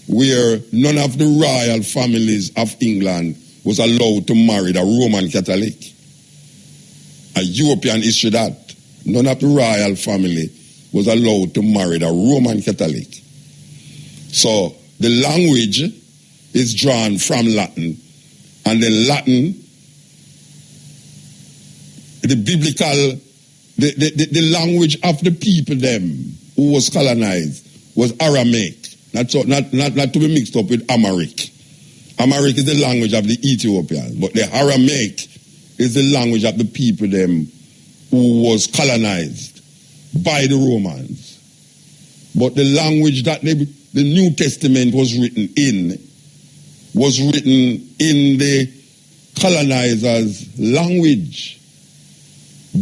where none of the royal families of England was allowed to marry the Roman Catholic. A European issue that. None of the royal family was allowed to marry the Roman Catholic. So the language is drawn from Latin, and the Latin, the biblical, the language of the people them who was colonized was Aramaic, not to be mixed up with Amharic. Amharic is the language of the Ethiopians, but the Aramaic is the language of the people them who was colonized by the Romans. But the language that the New Testament was written in the colonizers' language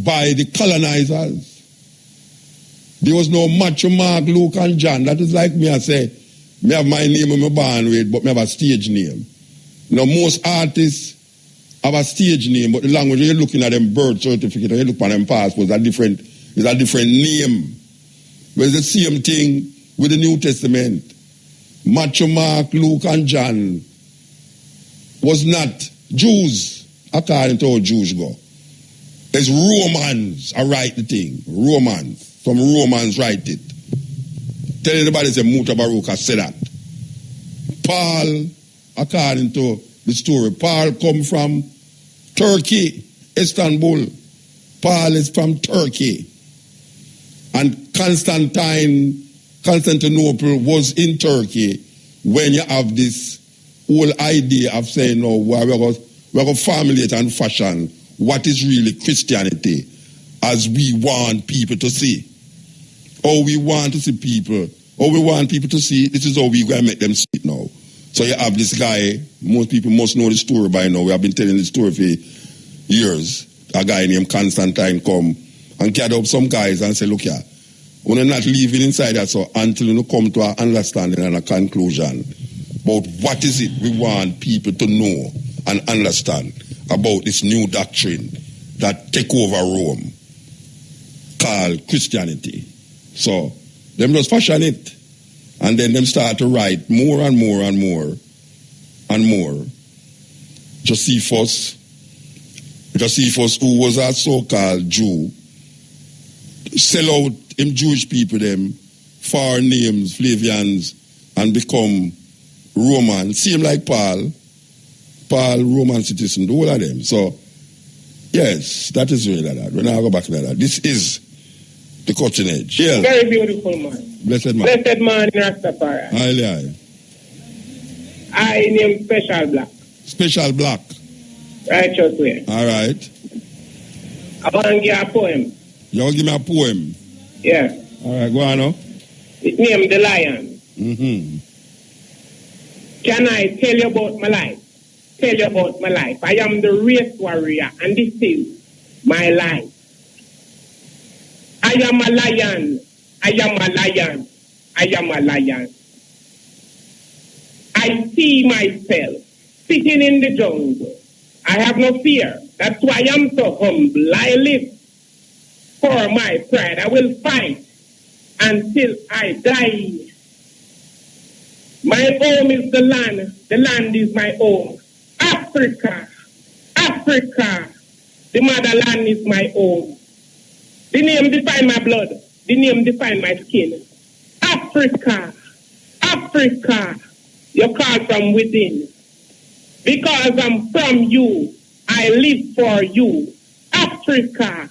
by the colonizers. There was no Matthew, Mark, Luke, and John. That is like me, I say, me have my name I'm born with, but me have a stage name. You know, most artists have a stage name, but the language you're looking at them birth certificate, or you look at them passports, it's a different name. But it's the same thing with the New Testament. Matthew, Mark, Luke, and John was not Jews, according to how Jews go. It's Romans I write the thing. Romans. Some Romans write it. Tell anybody say Muta Baruch said that. Paul, according to the story, Paul come from Turkey, Istanbul. Paul is from Turkey. And Constantinople was in Turkey when you have this whole idea of saying, no, we're going to formulate and fashion what is really Christianity as we want people to see. Or we want to see people, or we want people to see, this is how we're going to make them see it now. So you have this guy, most people must know the story by now. We have been telling the story for years. A guy named Constantine come and gather up some guys and say, look here, we're not living inside that so until you come to an understanding and a conclusion about what is it we want people to know and understand about this new doctrine that take over Rome called Christianity. So them just fashion it, and then them start to write more and more and more and more. Josephus, who was a so-called Jew, sell out him Jewish people them foreign names, Flavians, and become Roman, same like Paul, Roman citizen, the whole of them. So, yes, that is really that. When I go back to that, this is the cutting edge. Yes. Very beautiful man. Blessed man. Blessed man in Rastafari. Aye. I name Special Black. Special Black. Righteous way. All right. I want to give you a poem. You want to give me a poem? Yeah. All right, go on now. It's named The Lion. Mm-hmm. Can I tell you about my life? Tell you about my life. I am the race warrior, and this is my life. I am a lion. I am a lion. I am a lion. I see myself sitting in the jungle. I have no fear. That's why I'm so humble. I live for my pride. I will fight until I die. My home is the land. The land is my home. Africa. Africa. The motherland is my home. The name define my blood. The name define my skin. Africa. Africa. You call from within. Because I'm from you, I live for you. Africa.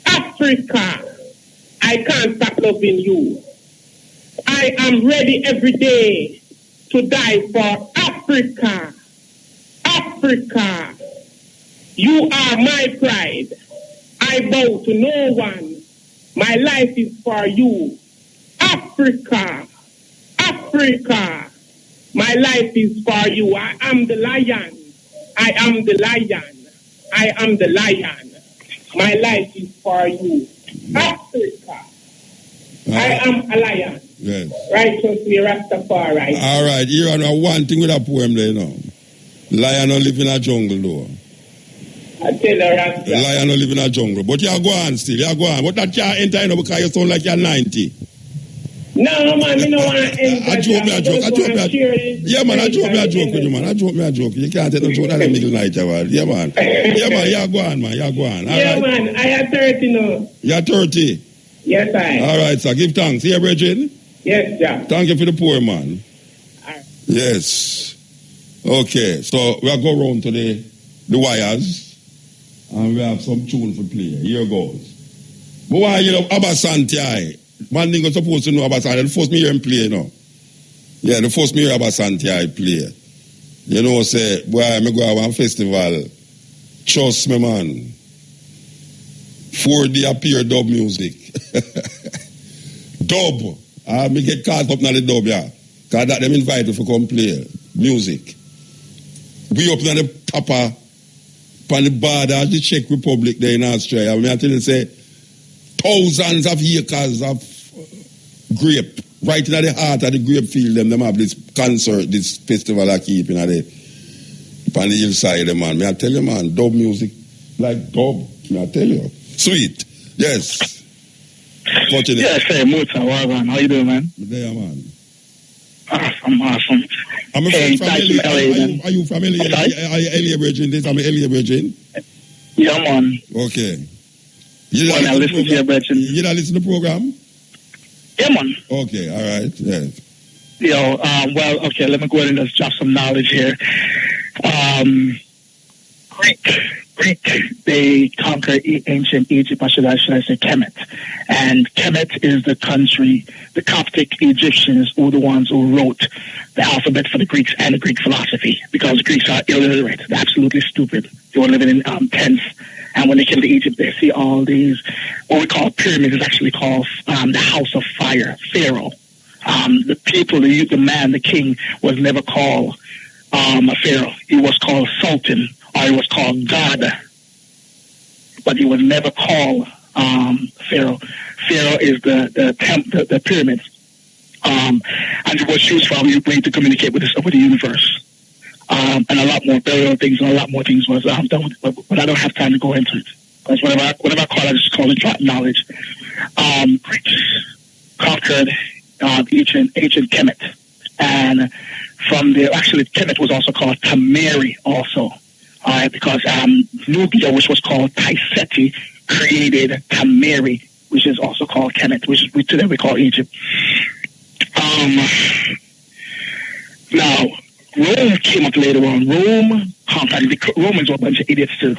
Africa. I can't stop loving you. I am ready every day to die for Africa. Africa. You are my pride. I bow to no one. My life is for you. Africa. Africa. My life is for you. I am the lion. I am the lion. I am the lion. My life is for you. Africa. I am a lion. Yes. Righteously Rastafari. All right, you know one thing with a poem there, you know. Lion don't live in a jungle, though. I tell you, Rasta. Lion don't live in a jungle. But you go on still, you go on. But that can't enter, you know, because you sound like you're 90. No, man, I don't want to end. I joke me a joke. Yeah, man, I joke me a joke with you, man. I joke me a joke. You can't take no joke at the middle night, yeah, man. Yeah, man, you go on, man. You go on. Yeah, right. Man, I am 30 now. You're 30? Yes, I. All right, sir. Give thanks. Here, Bridget? Yes, sir. Thank you for the poor man. Right. Yes. Okay, so we'll go round to the wires. And we have some tune for play. Here goes. But why you know Abasanti? Man nigga supposed to know Abasanti. The first me hear him play, you know. Yeah, the first me hear Abasanti play. You know, say, boy, me go to one festival. Trust me, man. 4D appear dub music. Dub. Me get caught up in the dub, yeah. Because that them invite you to come play music. We up in the top of on the border of the Czech Republic there in Australia. I mean, I tell you, say, thousands of acres of grape. Right in the heart of the grape field, them have this concert, this festival I keep in the on the hillside, man. May I tell you, man, dub music, like dub, may I tell you. Sweet. Yes. Fortunate. Yes, hey, Muta, how you doing, man? There, man. Awesome. I'm a friend from LA. Are you from LA? Are you LA Virgin? This I'm LA Virgin. Yeah, man. Okay. You don't listen to your Virgin. You don't listen to the program? Yeah, man. Okay, all right. Yes. Well, okay, let me go ahead and just drop some knowledge here. Greek, they conquered ancient Egypt, or should I say Kemet. And Kemet is the country, the Coptic Egyptians were the ones who wrote the alphabet for the Greeks and the Greek philosophy, because the Greeks are illiterate. They're absolutely stupid. They were living in tents. And when they came to Egypt, they see all these, what we call pyramids, is actually called the House of Fire, Pharaoh. The people, the man, the king, was never called a Pharaoh. He was called Sultan, or he was called God. But he was never called Pharaoh. Pharaoh is the pyramids. And it was used for a way to communicate with the universe. And a lot more burial things and a lot more things was done with it, but I don't have time to go into it. Because whatever I call it, I just call it drop knowledge. Greeks conquered ancient Kemet. And from there, actually, Kemet was also called Tameri also. Because Nubia, which was called Taiseti, created Tameri, which is also called Kemet, which today we call Egypt. Now, Rome came up later on. Rome conquered. The Romans were a bunch of idiots too.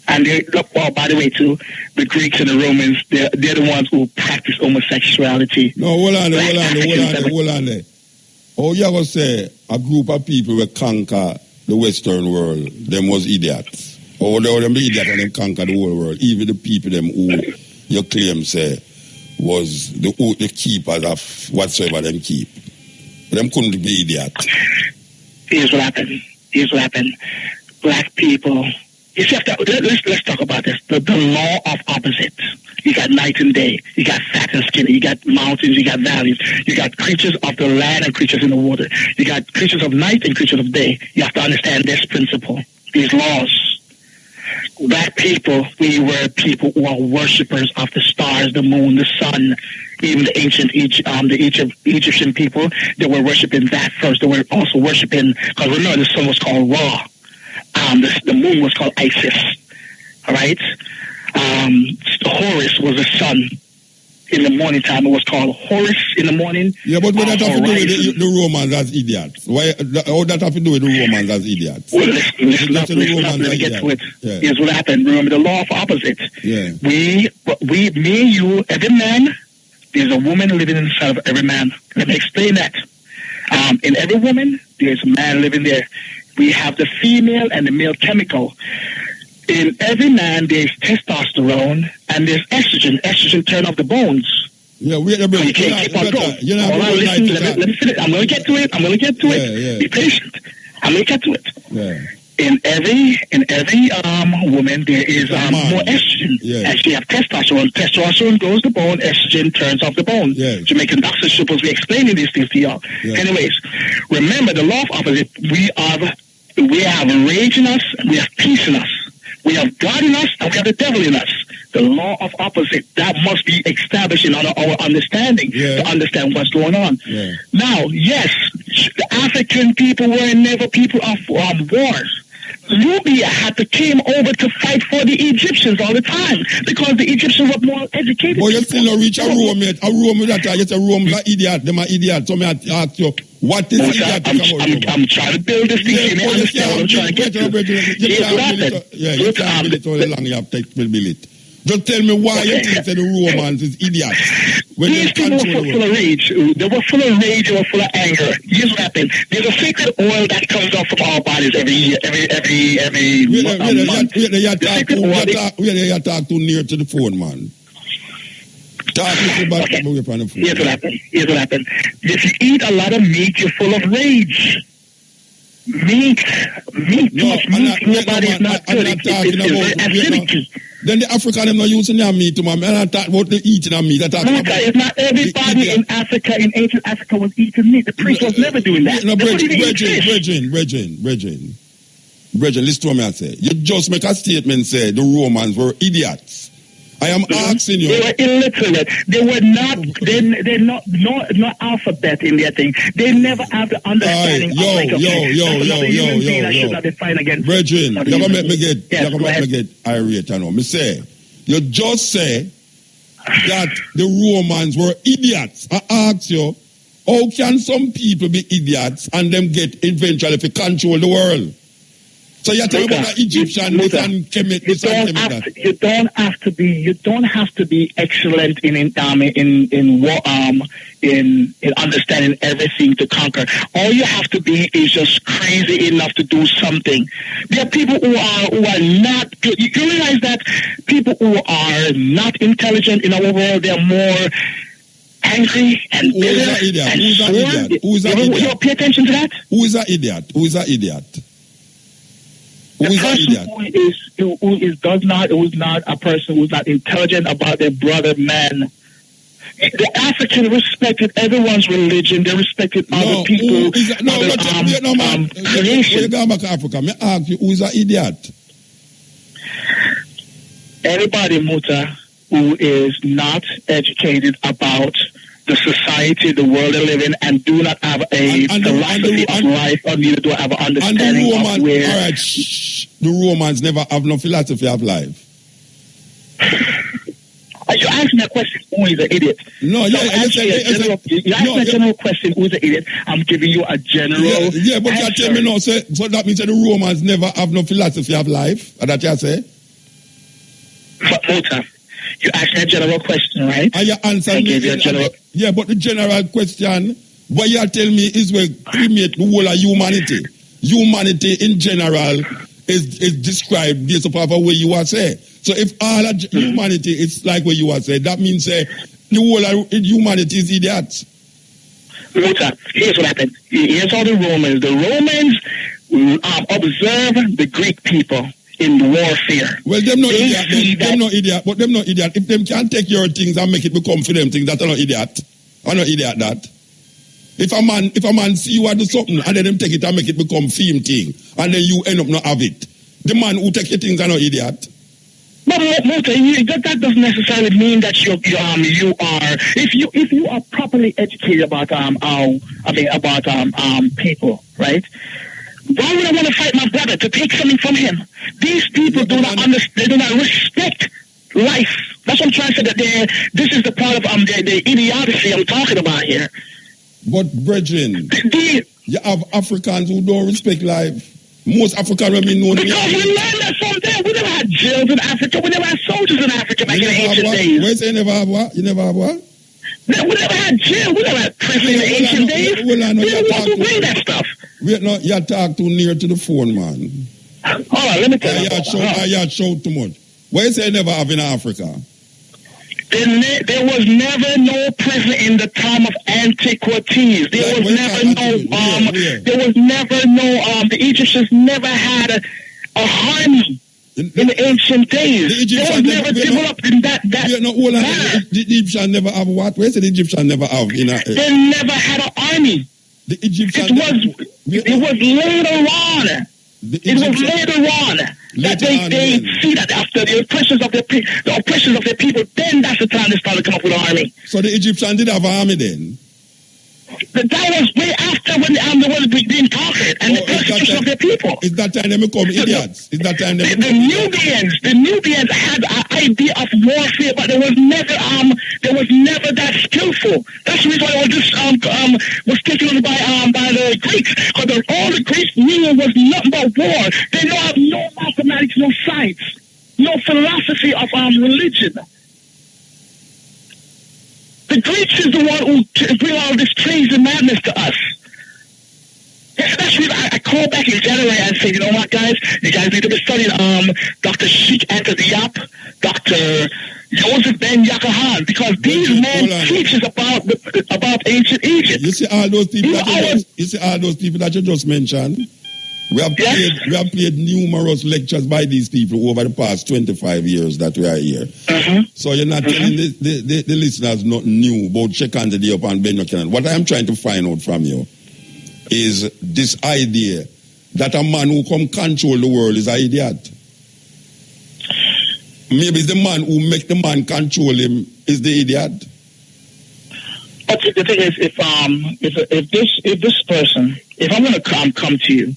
And by the way, too, the Greeks and the Romans, they're the ones who practice homosexuality. No, hold on there. Oh, you ever say a group of people will conquer the Western world, them was idiots. Or they were idiots and them conquer the whole world. Even the people them who you claim say was the keepers of whatsoever them keep. Them couldn't be idiots. Here's what happened. Black people. You see, let's talk about this. The law of opposites. You got night and day. You got fat and skinny. You got mountains. You got valleys. You got creatures of the land and creatures in the water. You got creatures of night and creatures of day. You have to understand this principle, these laws. Black people, we were people who are worshippers of the stars, the moon, the sun. Even the ancient Egyptian people, they were worshiping that first. They were also worshiping, because remember, the sun was called Ra. The moon was called Isis. All right? Horus was the sun. In the morning time, it was called Horus in the morning. Yeah, but what that have to do with the Romans as idiots? How that have to do with the Romans as idiots? Well, listen up, let me get to it. Yeah. Here's what happened. Remember the law of opposites. Yeah. Me and you, every man, there's a woman living inside of every man. Let me explain that. In every woman, there's a man living there. We have the female and the male chemical. In every man, there's testosterone and there's estrogen. Estrogen turn off the bones. Yeah, you can't keep on going. Let me finish. I'm going to get to it. Yeah. Be patient. I'm going to get to it. Yeah. In every woman, there is more estrogen. Yeah. As you have testosterone. Testosterone grows the bone. Estrogen turns off the bone. Yeah. Jamaican doctors supposed to be explaining these things to y'all. Yeah. Anyways, remember the law of opposite. We have rage in us. We have peace in us. We have God in us and we have the devil in us. The law of opposite, that must be established in our understanding to understand what's going on. Yeah. Now, yes, the African people were never people of wars. Libya had to came over to fight for the Egyptians all the time because the Egyptians were more educated. But you still not reach a Rome yet. A Rome that a Rome is an idiot. Them are idiots. So I ask you, what is idiot? I'm trying to build this thing. You understand what I'm trying to get to? You can't build it all along. You have to build it. Just tell me why you think that the Romans is idiots. These people were full of rage. They were full of rage. They were full of anger. Here's what happened. There's a sacred oil that comes out from our bodies every year, every month. You talk too near to the phone, man. Talk to the back away from the phone. Here's what happened. If you eat a lot of meat, you're full of rage. Meat. Too much meat in your body is not good. It's acidic. Then the African them not using their meat, man. And I talk about the eating of meat. Muta, it's not everybody in Africa, in ancient Africa, was eating meat. The priest was never doing that. No, Brethren, listen to me I say. You just make a statement say the Romans were idiots. I am asking you. They were illiterate. They were not. They're not alphabet in their thing. They never have the understanding. I should not be fine against. Brethren, you're gonna make me get irate. I know. Me say, you just say that the Romans were idiots. I ask you, how can some people be idiots and them get eventually to control the world? So you're talking about the Egyptian You don't have to be excellent in understanding everything to conquer. All you have to be is just crazy enough to do something. There are people who are not. You realize that people who are not intelligent in our world, they're more angry and bitter. Who's that idiot? You pay attention to that. Who is that idiot? The person who is not a person who's not intelligent about their brother man. The African respected everyone's religion. They respected other people. Creation. Africa. Me ask you, who is an idiot? Anybody, Muta, who is not educated about the society, the world they live in, and do not have a philosophy of life, or neither do have an understanding of where... All right, the Romans never have no philosophy of life. You asked me a question, who is an idiot? No, you asked me a general question, who is an idiot? I'm giving you a general Yeah, but answer. you tell me now, so that means that the Romans never have no philosophy of life? That you say? But Muta, you asked me a general question, right? And you answered me. Yeah, but the general question, what you tell me is where cremate the whole of humanity. Humanity in general is described based upon the way you are saying. So if all of humanity is like what you are saying, that means the whole of humanity is idiots. Muta, here's what happened. Here's all the Romans. The Romans observe the Greek people in warfare. Well, them not idiot. Them not idiot, but them not idiot. If them can take your things and make it become for them things, that's not idiot. I'm not idiot that. If a man see you do something and then them take it and make it become theme thing, and then you end up not have it, the man who take your things are not idiot. But Muta, that doesn't necessarily mean that you are if you are properly educated about people, right? Why would I want to fight my brother to take something from him? These people do not understand. They do not respect life. That's what I'm trying to say. That this is the part of the idiocy I'm talking about here. But brethren, you have Africans who don't respect life. Most African women know. Because we learned that from them. We never had jails in Africa. We never had soldiers in Africa back in the ancient days. Where say you never have what? You never have what? No, we never had jail. We never had prison in the ancient days. We didn't want to bring that stuff. Wait, no, you talk too near to the phone, man. Hold on, let me tell you. You shout too much. Why you say you never have in Africa? There was never no prison in the time of antiquities. There was never no the Egyptians never had a army in the ancient days. They was never developed in that manner. The Egyptians never have what? Where the Egyptians never have? They never had an army. The Egyptians. It was later on. It was later on that they see that after the oppressions of their people, then that's the time they started to come up with an army. So the Egyptians did have an army then? That was way after when the world was being conquered and the persecution of their people. Is that time they become idiots? Is that time they the Nubians had an idea of warfare, but there was never that skillful. That's the reason why was taken over by the Greeks, because all the Greeks knew was nothing but war. They don't have no mathematics, no science, no philosophy of religion. The Greeks is the one who bring all this crazy madness to us. Especially, I call back in January and say, you know what, guys? You guys need to be studying Dr. Sheikh Anta Diop, Dr. Joseph Ben Yakahan, because these men teach us about ancient Egypt. You see all those people that you just mentioned? We have played numerous lectures by these people over the past 25 years that we are here. So you're not telling the listeners nothing new about Sheikh Anta Diop and Ben Yakahan. What I am trying to find out from you is this idea that a man who come control the world is an idiot. Maybe it's the man who make the man control him is the idiot. But the thing is, if this person, if I'm going to come to you,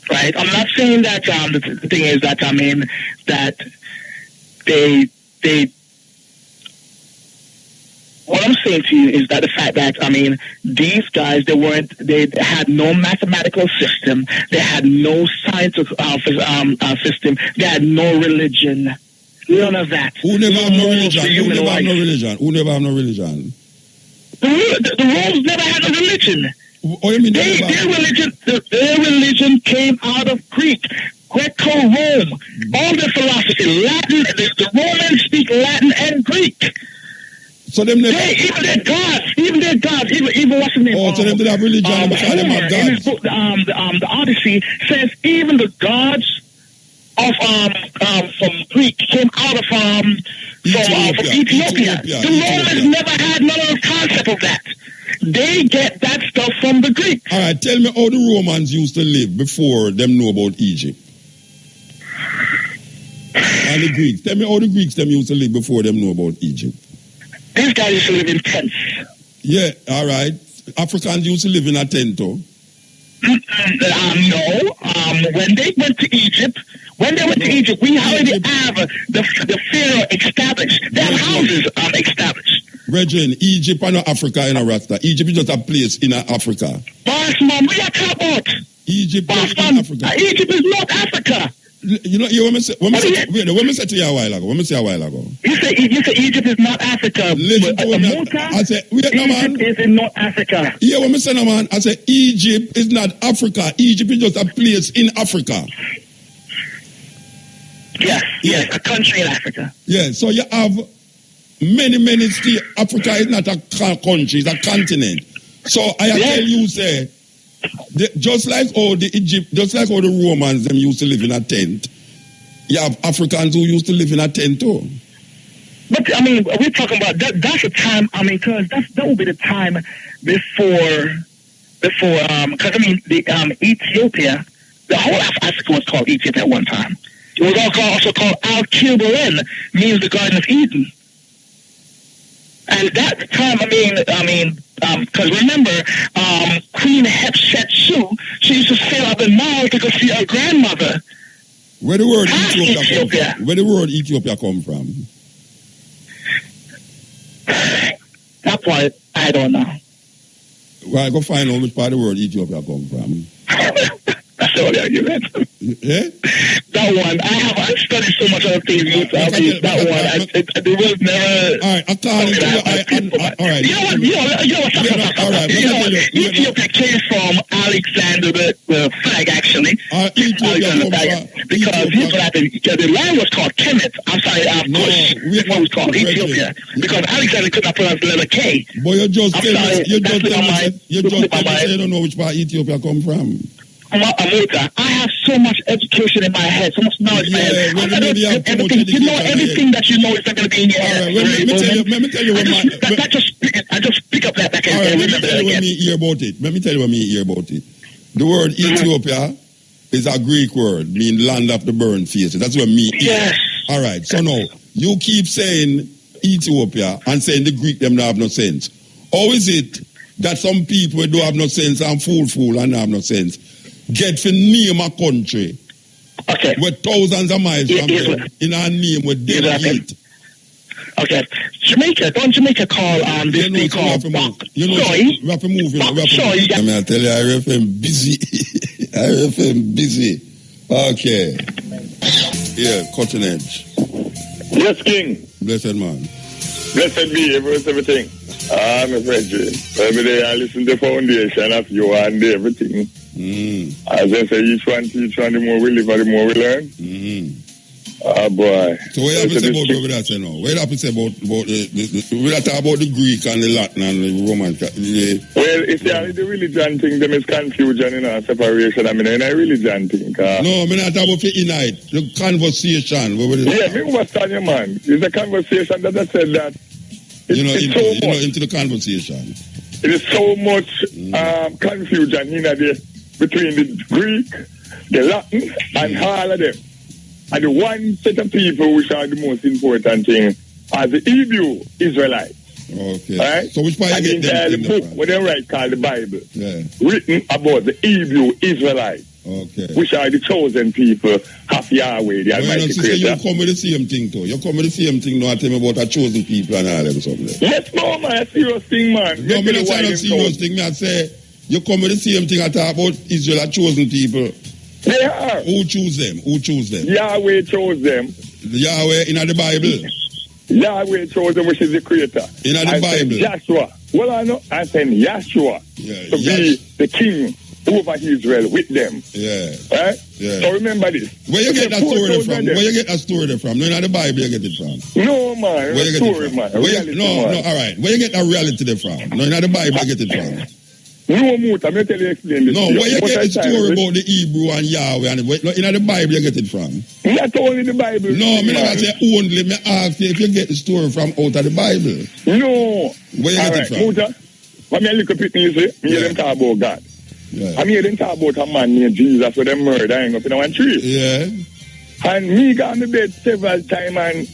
right? I'm not saying that the thing is that that they. What I'm saying to you is that the fact that these guys they had no mathematical system, they had no scientific system, they had no religion, none of that. Who never have no religion? Who never have no religion? Who never have no religion? The Romans never had a religion. Oh, you mean their religion came out of Greek, Greco-Rome. All their philosophy, Latin. The Romans speak Latin and Greek. So them never. Even their gods, even what's his name? Oh, so them did have religion because them have gods. In his book, the Odyssey says even the gods of from Greek came out of from Ethiopia. The Romans never had none of the concept of that. They get that stuff from the Greeks. All right, tell me how the Romans used to live before them know about Egypt. And the Greeks. Tell me how the Greeks them used to live before them know about Egypt. These guys used to live in tents. Yeah, all right. Africans used to live in a tent, though. No. When they went to Egypt, When they went to Egypt, we already have the Pharaoh established. They have houses established. Brethren, Egypt and not Africa in a Rasta. Egypt is just a place in Africa. Boss man, we are talking about Egypt is in Africa. Egypt is not Africa. You know, when me say to you a while ago. You say Egypt is not Africa. Listen to me. Muta, I say, wait, no, man. Egypt is in North Africa. Yeah, when me say, no, man, I say Egypt is not Africa. Egypt is just a place in Africa. Yes, a country in Africa. Yeah, so you have many states. Africa is not a country, it's a continent. So I tell you, say, just like all the Romans, them used to live in a tent, you have Africans who used to live in a tent too. But I mean, we're talking about that's a time. I mean, because that will be the time before. Because I mean, the Ethiopia, the whole of Africa was called Ethiopia at one time. It was also called Al-Kibalan, means the Garden of Eden. And that time, because remember, Queen Hatshepsut, she used to sail up the Nile to go see her grandmother. Where the word Ethiopia come from? Where the word Ethiopia come from? That part, I don't know. Well, I go find out which part of the word Ethiopia come from. That's the only argument. Yeah? That one, I studied so much other things. It was never. All right, all right. Ethiopia came from Alexander the flag, actually. Because the land was called Kemet. I'm sorry, Kush. What was called Ethiopia. Because Alexander could not pronounce the letter K. Boy, you just tell me you don't know which part Ethiopia come from. Muta, I have so much education in my head, so much knowledge in my head. You know everything that you know is not going to be in your head. Let me tell you what I just pick up that back and remember that again. Let me tell you what me hear about it. The word Ethiopia is a Greek word, mean land of the burned faces. That's what me hear. Yes. All right, so now, you keep saying Ethiopia and saying the Greek them don't have no sense. How is it that some people don't have no sense and fool and have no sense get to name a country with thousands of miles from them in our name with them eat? Okay. Jamaica call this thing called Bok Choy. We have to move. I tell you, I RFM busy. RFM busy. Okay. Yeah, cutting edge. Yes, King. Blessed man. Blessed be everything. My brethren. Every day I listen to the foundation of you and everything. As I say, each one teach one, the more we live and the more we learn. Boy. So what you have to say about that now? What you have to say about we have to talk about the Greek and the Latin and the Roman? Well, it's the religion thing, them is confusion, separation. I mean, in a religion thing. No, I mean, I talk about unite, the conversation. Yeah, me understand you, man. It's a conversation that I said that. Into the conversation. It is so much confusion between the Greek, the Latin, and all of them. And the one set of people which are the most important thing are the Hebrew Israelites. Okay. Right? So which part you get them? The book what they write called the Bible, written about the Hebrew Israelites. Okay. Which are the chosen people of Yahweh, the Almighty Creator. You come with the same thing too. You come with the same thing now and tell me about a chosen people and all that or something. Let's go, man. A serious thing, man. No, I'm not saying a serious thing. I say, you come with the same thing I talk about Israel and chosen people. They are. Who choose them? Yahweh chose them. Yahweh in the Bible. Yahweh chose them, which is the Creator. In the Bible. Joshua. Well, I know. I said Yahshua to be the king over Israel with them. Yeah. Right? Yeah. So remember this. Where you get that story from? Where you get that story from? No, in the Bible you get it from. No, man. Where you get it from? No, all right. Where you get that reality from? No, in the Bible you get it from. No, Muta, I'm going to tell you explain this. No, where you get the story about the Hebrew and Yahweh and in the Bible you get it from? Not only the Bible. No, I never say only. Me ask you if you get the story from out of the Bible. No. Where you get it from? Muta, when I look at people, you see, me hear them talk about God. Yeah. I hear them talk about a man named Jesus with them murder hang up in one tree. Yeah. And me got on the bed several times and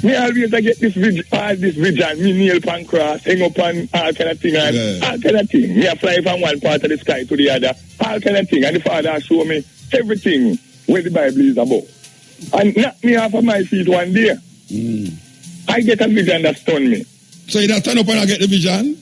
me always get this vision, me nail pan cross, hang up on all kind of thing and all kind of thing. Me a fly from one part of the sky to the other, all kind of thing. And the Father show me everything what the Bible is about. And knock me off of my feet one day. I get a vision that stunned me. So you don't stand up and I get the vision?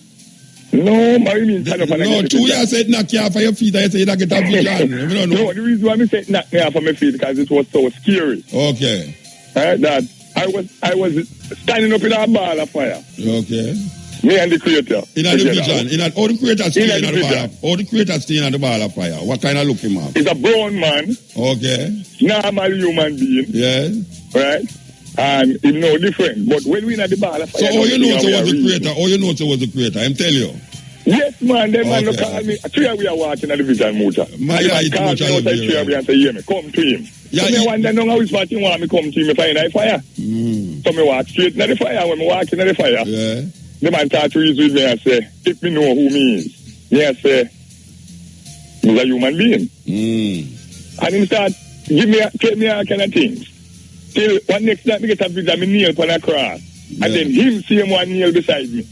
No, but you mean stand up and I get the vision? 2 years said knock you off of your feet and you say you don't get a vision. No, the reason why I said knock me off of my feet because it was so scary. Okay. That I was standing up in a ball of fire. Okay. Me and the Creator. In a vision. All the Creator staying in the ball. All the Creator staying in the ball of fire. What kind of looking man? It's a brown man. Okay. Normal human being. Yeah. Right? And it's no different. But when we in the ball of fire. So all you know was the Creator. All you know was the Creator. I'm telling you. Yes, man. Them man no call me. 3 we are watching at the vision, Muta. My man call me outside 3 we and say, yeah, me, come to him. Yeah, so me wonder now how his party want me come to him if I in the fire. So me walk straight in the fire. When me walk in the fire. Yeah. The man start to reason with me and say, if me know who me is, me I say, he's a human being. And him start tell me all kind of things. Till one next night me get a vision, me nail upon a cross. Yeah. And then him see him one nail beside me.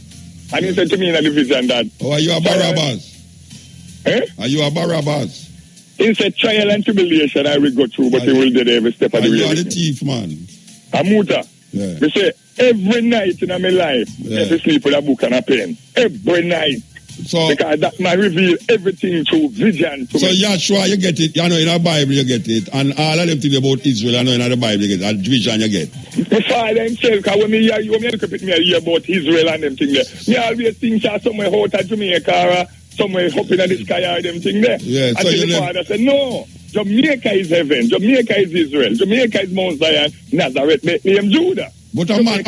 And he said to me in the vision that... Oh, are you a Barabbas? Are you a Barabbas? He said, trial and tribulation I will go through, but he will do every step of the way. You are the thief, man. A Muta. Yeah. Me say, every night in my life, I sleep with a book and a pen. Every night. So, because that man reveal everything through vision to me. So you're sure you get it, you know, in the Bible you get it, and all of them things about Israel, I know in the Bible you get it, and vision you get. The Father himself, because when me hear you, when me look at me, I hear about Israel and them things there. Me always think somewhere out of Jamaica or somewhere up in the sky or them thing there. Yeah, so and the Father said, no, Jamaica is heaven, Jamaica is Israel, Jamaica is Mount Zion, Nazareth, Bethlehem, Judah. But a man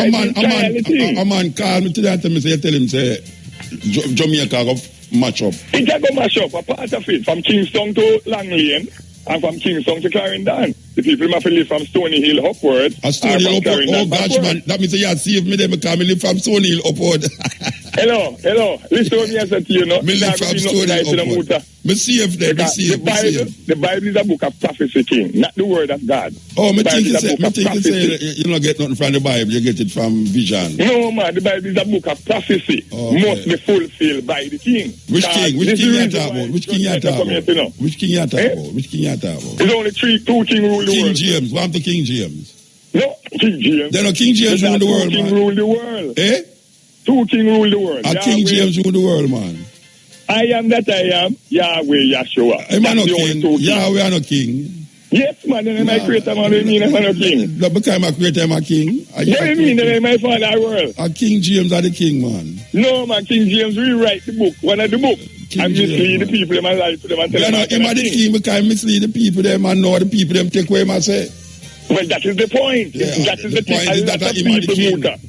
call me today and tell me, say, tell him, say, Jamaica go match up. It can go match up, a part of it, from Kingston to Long Lane, and from Kingston to Clarendon. The people must live from Stony Hill upward. A Stony Hill upward? Oh gosh, man, that means you save me there because I live from Stony Hill upward. Hello. Listen to me as I tell you, no? Me live from Stony Hill upward. Me save there, me save. The Bible is a book of prophecy, King, not the word of God. Oh, me think you say you don't get nothing from the Bible, you get it from vision. No, man, the Bible is a book of prophecy. Okay. Must be fulfilled by the king. Which king? Which king you talk about? Which king you talk about? Which king you talk about? Which king you talk about? There's only two king rule the world. King James. What happened to King James? No, King James. There no King James rule the world, man. Two king rule the world. Eh? 2 king rule the world. King James rule the world, man. I am that I am, Yahweh Yahshua. I'm not king. Yahweh are no king. Yes, man, then I'm a creator, man. What do you mean I'm not a king? No, because I'm a creator, I'm a king. What do you mean that I'm my father world? King James are the king, man. No, man, King James rewrite the book, one of the book. And mislead the people, them and lie to them and tell them. I'm the king because I mislead the people, them and know the people, them take away my say. Well, that is the point. Yeah, that is the point. A lot of people, Muta.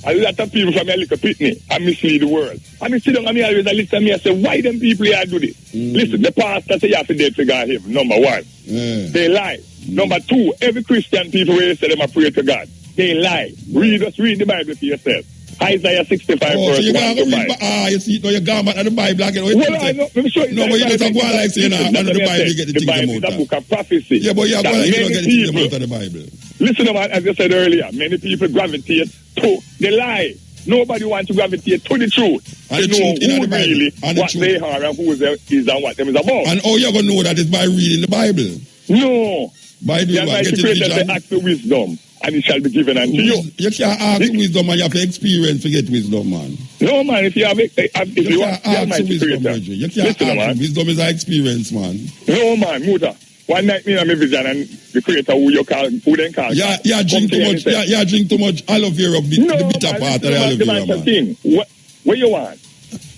A lot of people from a little pitney and mislead the world. And me sit down and me always listen to me and say, why them people here do this? Listen, the pastor say you have to dead figure him, number 1. They lie. Number 2, every Christian people will say them a pray to God. They lie. Read the Bible for yourself. Isaiah 65 verse 1 to 5. You see, you go back to the Bible again. Well, let me show you. No, but you don't go like saying, under the Bible you get the things about. The Bible is a book of prophecy. Yeah, but you go like you don't get the things about the Bible. Listen, man, as I said earlier, many people gravitate to the lie. Nobody wants to gravitate to the truth. And to the know truth who really, what they are and who is and what them is about. And how you going to know that is by reading the Bible? No. By doing what? Getting vision? Ask for wisdom, and it shall be given unto you. You can't ask wisdom and you have to experience to get wisdom, man. No, man, if you have if you can't ask wisdom, you can't ask wisdom is an experience, man. No, man, Muta. One night, me and my vision and the creator who then call. Yeah, drink too much. Yeah, drink too much aloe vera, the bitter part of the aloe vera, man. What you want?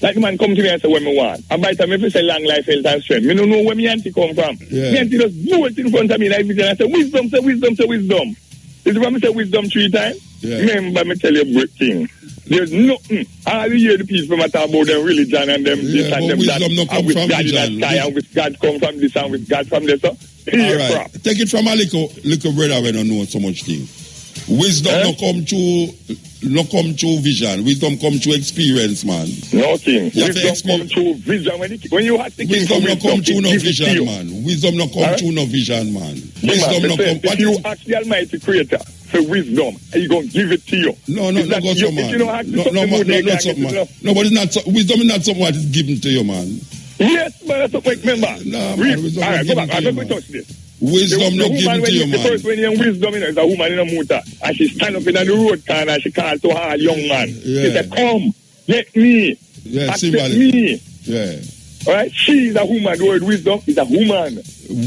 Like the man come to me and say what me want. And by the time if say long life, health and strength, me don't know where me auntie come from. Yeah. Me auntie just do it in front of me like vision and say wisdom, say wisdom, say wisdom. Is it when me say wisdom 3 times? Yeah. Remember me tell you great thing. There's nothing. All you hear the people talk about them religion and them this and them that. And with God in that sky and with God come from this and with God from this. So, here right. Take it from a little brother when don't know so much thing. Wisdom no come to vision. Wisdom come to experience, man. Nothing. Wisdom come to vision. When you have to wisdom no come to no vision, man. Wisdom no come to no vision, man. Wisdom no come. If you ask the Almighty Creator for wisdom, He gonna give it to you. No, go so, man. Not something, man. No, but it's not. Wisdom is not something that is given to you, man. Yes, but that's what remember. No, man. All right, go back. I'm going to touch this. Wisdom the not given to you, The man. first one in wisdom is a woman in a Muta. And she stand up in the road corner and she called to her young man. Yeah. She said, come, get me. Yeah, accept symbolic. me. Yeah. All right? She is a woman. The word wisdom is a woman.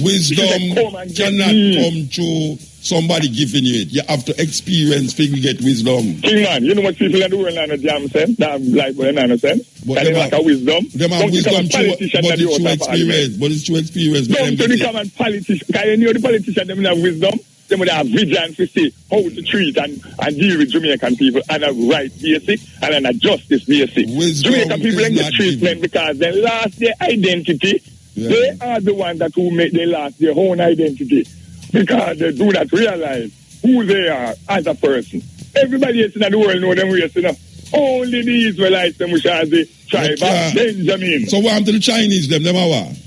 Wisdom She said, come and get cannot me. come through somebody giving you it. You have to experience to get wisdom. King man, you know what people in the world are jam sense? That have life with an sense? But That is like a wisdom. Them have Don't wisdom become a through, politician but that you it's true have argument. experience. But it's true experience. Don't to become a politician. Can you know the politician, them have wisdom? Them would have vigilance to see how to treat and deal with Jamaican people on a right basic and on a justice basic. Wisdom Jamaican people is ain't get not treatment given. because they lost their identity. Yeah. They are the ones that who make they lost their own identity because they do not realize who they are as a person. Everybody else in the world know them race, you know. Only the Israelites, them which are the tribe of Benjamin. So what happened to the Chinese, them are what?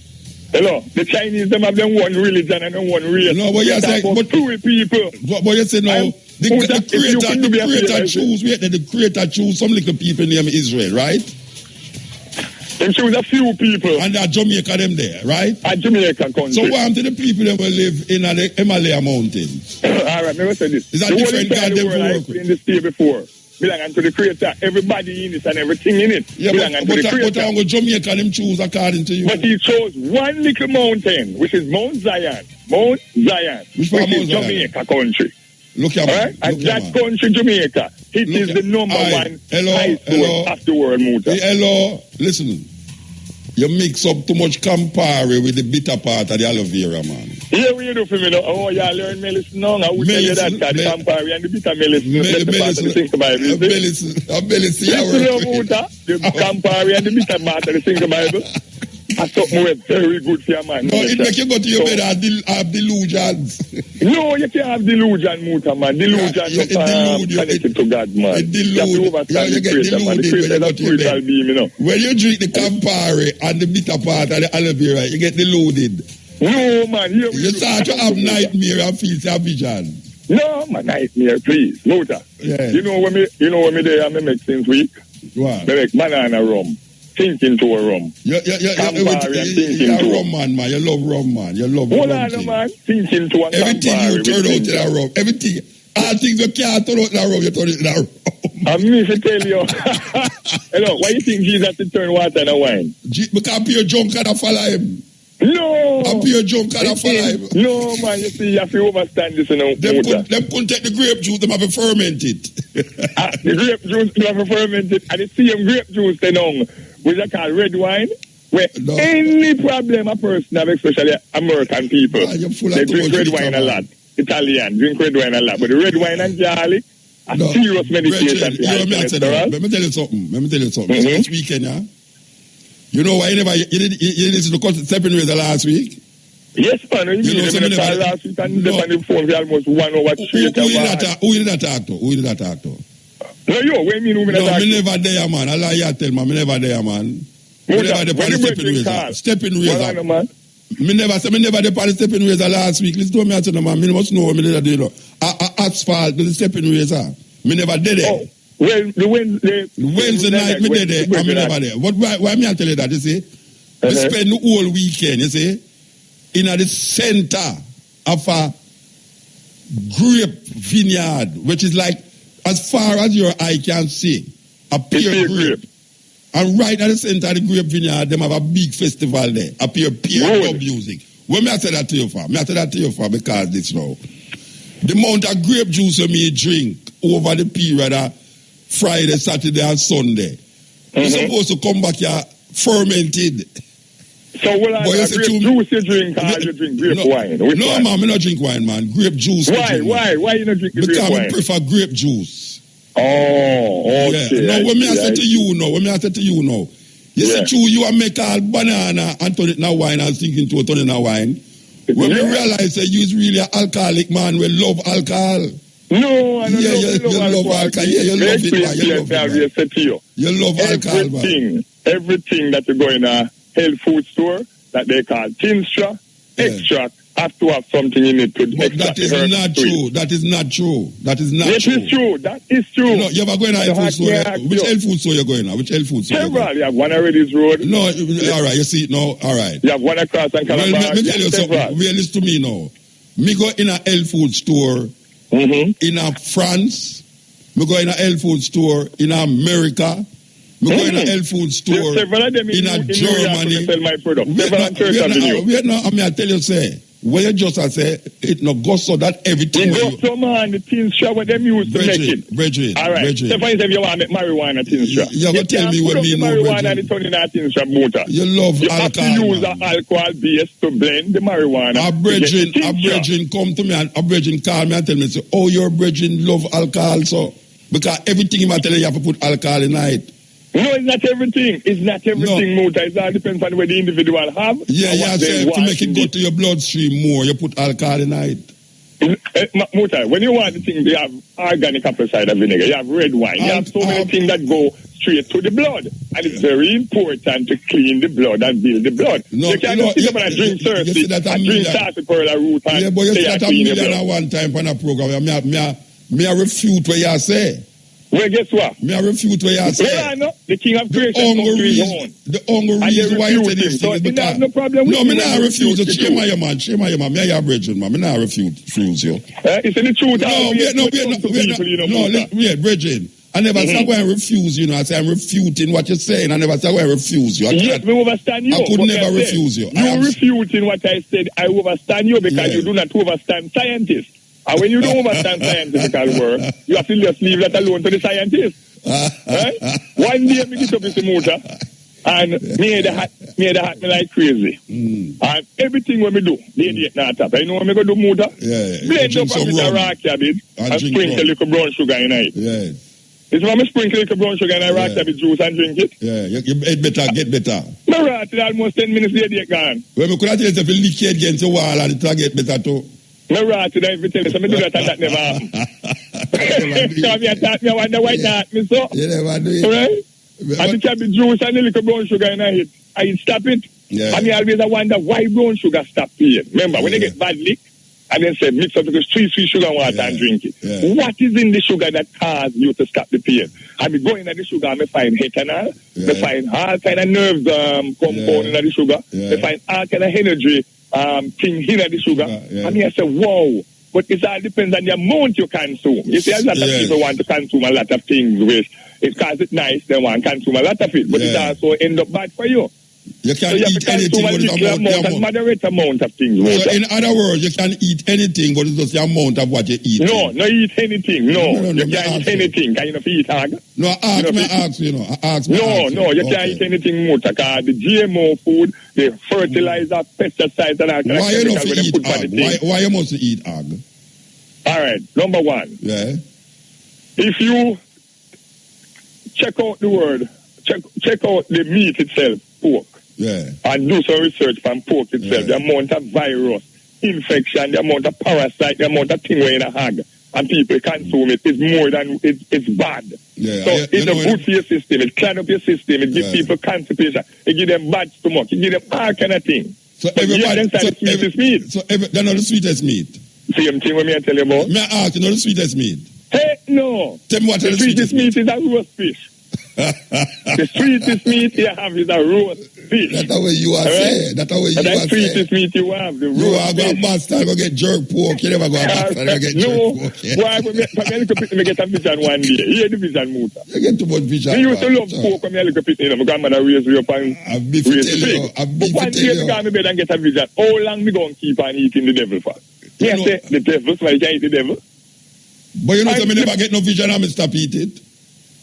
Hello, the Chinese, them have them one religion and them one race. No, but you say, but two people. But you say no, the creator choose, the creator choose some little people named Israel, right? They choose a few people. And they're Jamaica them there, right? A Jamaica country. So what happened to the people that will live in the Himalaya mountains? All right, let me say this. Is that different God them work in the state before? Belonging to the creator. Everybody in it and everything in it. Yeah, but Jamaica them choose according to you. But he chose one little mountain, which is Mount Zion. Mount Zion. Which is Jamaica country. Look at right? And that country, Jamaica, it is the number one high school of the world, Muta. Hello, listen. You mix up too much Campari with the bitter part of the aloe vera, man. Yeah, what you do for me now? Oh, you learn medicine now. I will tell you that, the Campari and the bitter medicine. The Campari and the bitter part of the Think Bible. I thought more very good for your man. No, it make you go to your bed and have delusions. No, you can't have delusion, Muta, man. Delusion connected to God, man. You get deluded when you drink the Campari and the bitter part and the aloe vera, you get deluded. No, man. You start to have nightmare and feel your vision. No, my nightmare, please. Muta. Yeah. You know when me there, I make things weak. What? I make banana rum. Thinking to a rum. You're a rum man. You love rum, man. You love rum. Hold on, man. Thinking to a everything Campari. You turn out in a rum. Everything. All things you can't turn out in a rum, you turn it in a rum. I'm me to tell you. Hello, why you think Jesus to turn water in a wine? Because pure junk can't follow him. No. A pure junk can't follow him. No, man. You see, you have to understand this. Them couldn't take the grape juice. Them have to ferment it. The grape juice, they have to ferment it. And the same grape juice, they know. Which I call red wine, where any problem a person have, especially American people, they drink red wine a lot. Italian drink red wine a lot, but the red wine and garlic are serious medication. Let me tell you something. This weekend, yeah. You know why you listen to Stepping Razor last week? Yes, man. You know something last week and on the phone for almost 1 hour straight. Who did that talk to? No, when me know me no, me never there, man. I lie you tell man, me never there, man. Me never there for the Stepping Razor. Me never there for the Stepping Razor last week. Listen to me, I tell man. Me must know what me did do. Asphalt to the Stepping Razor. Me never did there. Oh, well, the Wednesday night me did there, and me never there. But why me I tell you that? You see, we spend the whole weekend. You see, in the center of a grape vineyard, which is like, as far as your eye can see, a pure grape. And right at the center of the grape vineyard, them have a big festival there, a pure dub music. When me I say that to you for? Me I say that to you for because this now. The amount of grape juice you may drink over the period of Friday, Saturday, and Sunday, you're supposed to come back here fermented. So will I grape juice you drink or you drink grape wine? No, man, I don't drink wine, man. Grape juice. Why you not drink grape wine? Because I prefer grape juice. Oh, okay. Yeah. Now, when I say to you now, you say true, you are make all banana and turn it in a wine and thinking to turn it in a wine. When we realize that you is really an alcoholic man, we love alcohol. No, I don't you love alcohol. Yeah, you love it, man. You love alcohol, man. Everything that you go in a health food store that they call tincture, extract, have to have something in it to But that is not true. That is not true. That is not true. It is true. That is true. You know, you ever going to health food store? Which health food store you going to? Which health food store? Several. You have one at Reddy's Road. No, all right. You see it now. All right. You have one across and Calabar. Well, let me tell you something. Well, listen to me now. Me go in a health food store in a France. Me go in a health food store in America. Me go in a health food store in a Germany. Sell my product. Wait now, I mean, I tell you, say, where you just say, it no go so that everything. It goes so, man, the tin strap what them used to make it. Bridget, all right. So, for instance, if you want to make marijuana tin strap. You have to tell me what me know, marijuana and it's only in a tin strap, Muta. You love you alcohol. You have to use an alcohol base to blend the marijuana. A brethren come to me and a brethren call me and tell me, say, oh, your brethren love alcohol, so. Because everything you tell you have to put alcohol in it. No, it's not everything. It's not everything, Muta. It all depends on what the individual have. Yeah, so to make it go to your bloodstream more, you put alcohol in it. Muta, when you want the thing, they have organic apple cider vinegar, you have red wine, you have so many things that go straight to the blood. And it's very important to clean the blood and build the blood. No, you can't sit up and drink thirsty and drink sarsaparilla root and yeah, but you see that a million at one time on a program. Me I refute what you say. Well, guess what? Me I refute what you say. Well, I know. The king of creation comes to his own. The only reason why you say this thing is because... No problem with no, me not refuse you. Shame on your man. Shame on your man. Me are your brethren, man. Me not refuse you. It's in the truth. Wait, brethren. I never say I'm going to refuse you. I say I'm refuting what you're saying. I never say I'm going to refuse you. Yes, me understand you. I could never refuse you. You're refuting what I said. I understand you because you do not understand scientists. And when you don't understand scientific work, you have to just leave that alone to the scientists. Right? One day, me get up with the motor, and me the hat me like crazy. And everything when me do, they did not tap. You know when me go do motor? Blend up a bit of raw cabbage and sprinkle a little brown sugar in it. It's when me sprinkle a little brown sugar in a raw cabbage juice and drink it. Yeah, you get better. Me right, it's almost 10 minutes later, gone. Well, me could have tell you if you lick it against the wall and it will get better too. No right today, if you tell me, so me do that and that never happen. Come here, talk me, I wonder why that me so. You never do it. Right? And the cabbage juice and a little brown sugar in it. I stop it. Yeah. And me always wonder why brown sugar stop pain. Remember, when they get bad lick, and then say mix up with sweet sugar water and drink it. What is in the sugar that causes you to stop the pain? I be going at the sugar and I find ethanol, I find all kind of nerves compound in the sugar, I find all kind of energy thing in the sugar. And I say, wow, but it all depends on the amount you consume. You see, a lot of people want to consume a lot of things which because it's nice, they want to consume a lot of it, but it also end up bad for you. You can eat anything, but it's a moderate amount of things. So in other words, you can eat anything, but it's just the amount of what you eat. No eat anything. No, you can't eat anything. Can you not eat hog? No, ask me. No, you can't eat anything more. Because the GMO food, the fertilizer, pesticides, and all kind why you not eat hog? Why you must eat hog? All right, number one. Yeah. If you check out the word, check out the meat itself, pork. Yeah. And do some research on pork itself, the amount of virus, infection, the amount of parasite, the amount of thing in a hog, and people consume it is more than it's bad. Yeah. So it's a good for your system, it clean up your system, it gives people constipation, it gives them bad stomach, it gives them all kind of thing. So everybody, they're not the sweetest meat. Same thing when I tell you about. May I ask, you know the sweetest meat? Hey, no. Tell me what the sweetest meat is a roast fish. The sweetest meat you have is a roast fish. That's the way you are saying. That's the way you are saying. The sweetest meat you have, the roast fish. You are going to bastard, go get jerk pork. You never go to bastard, go get jerk pork. Why? For me, little pit, me get a vision one day. Hear the vision, Muta. You get too much vision. You used to love pork when me a little pit. My grandmother raised me up and raised me. But one day me go to bed and get a vision. How long me going to keep on eating the devil for? Yes, the devil, so I can eat the devil. But you know, so me never get no vision and me stop eat it.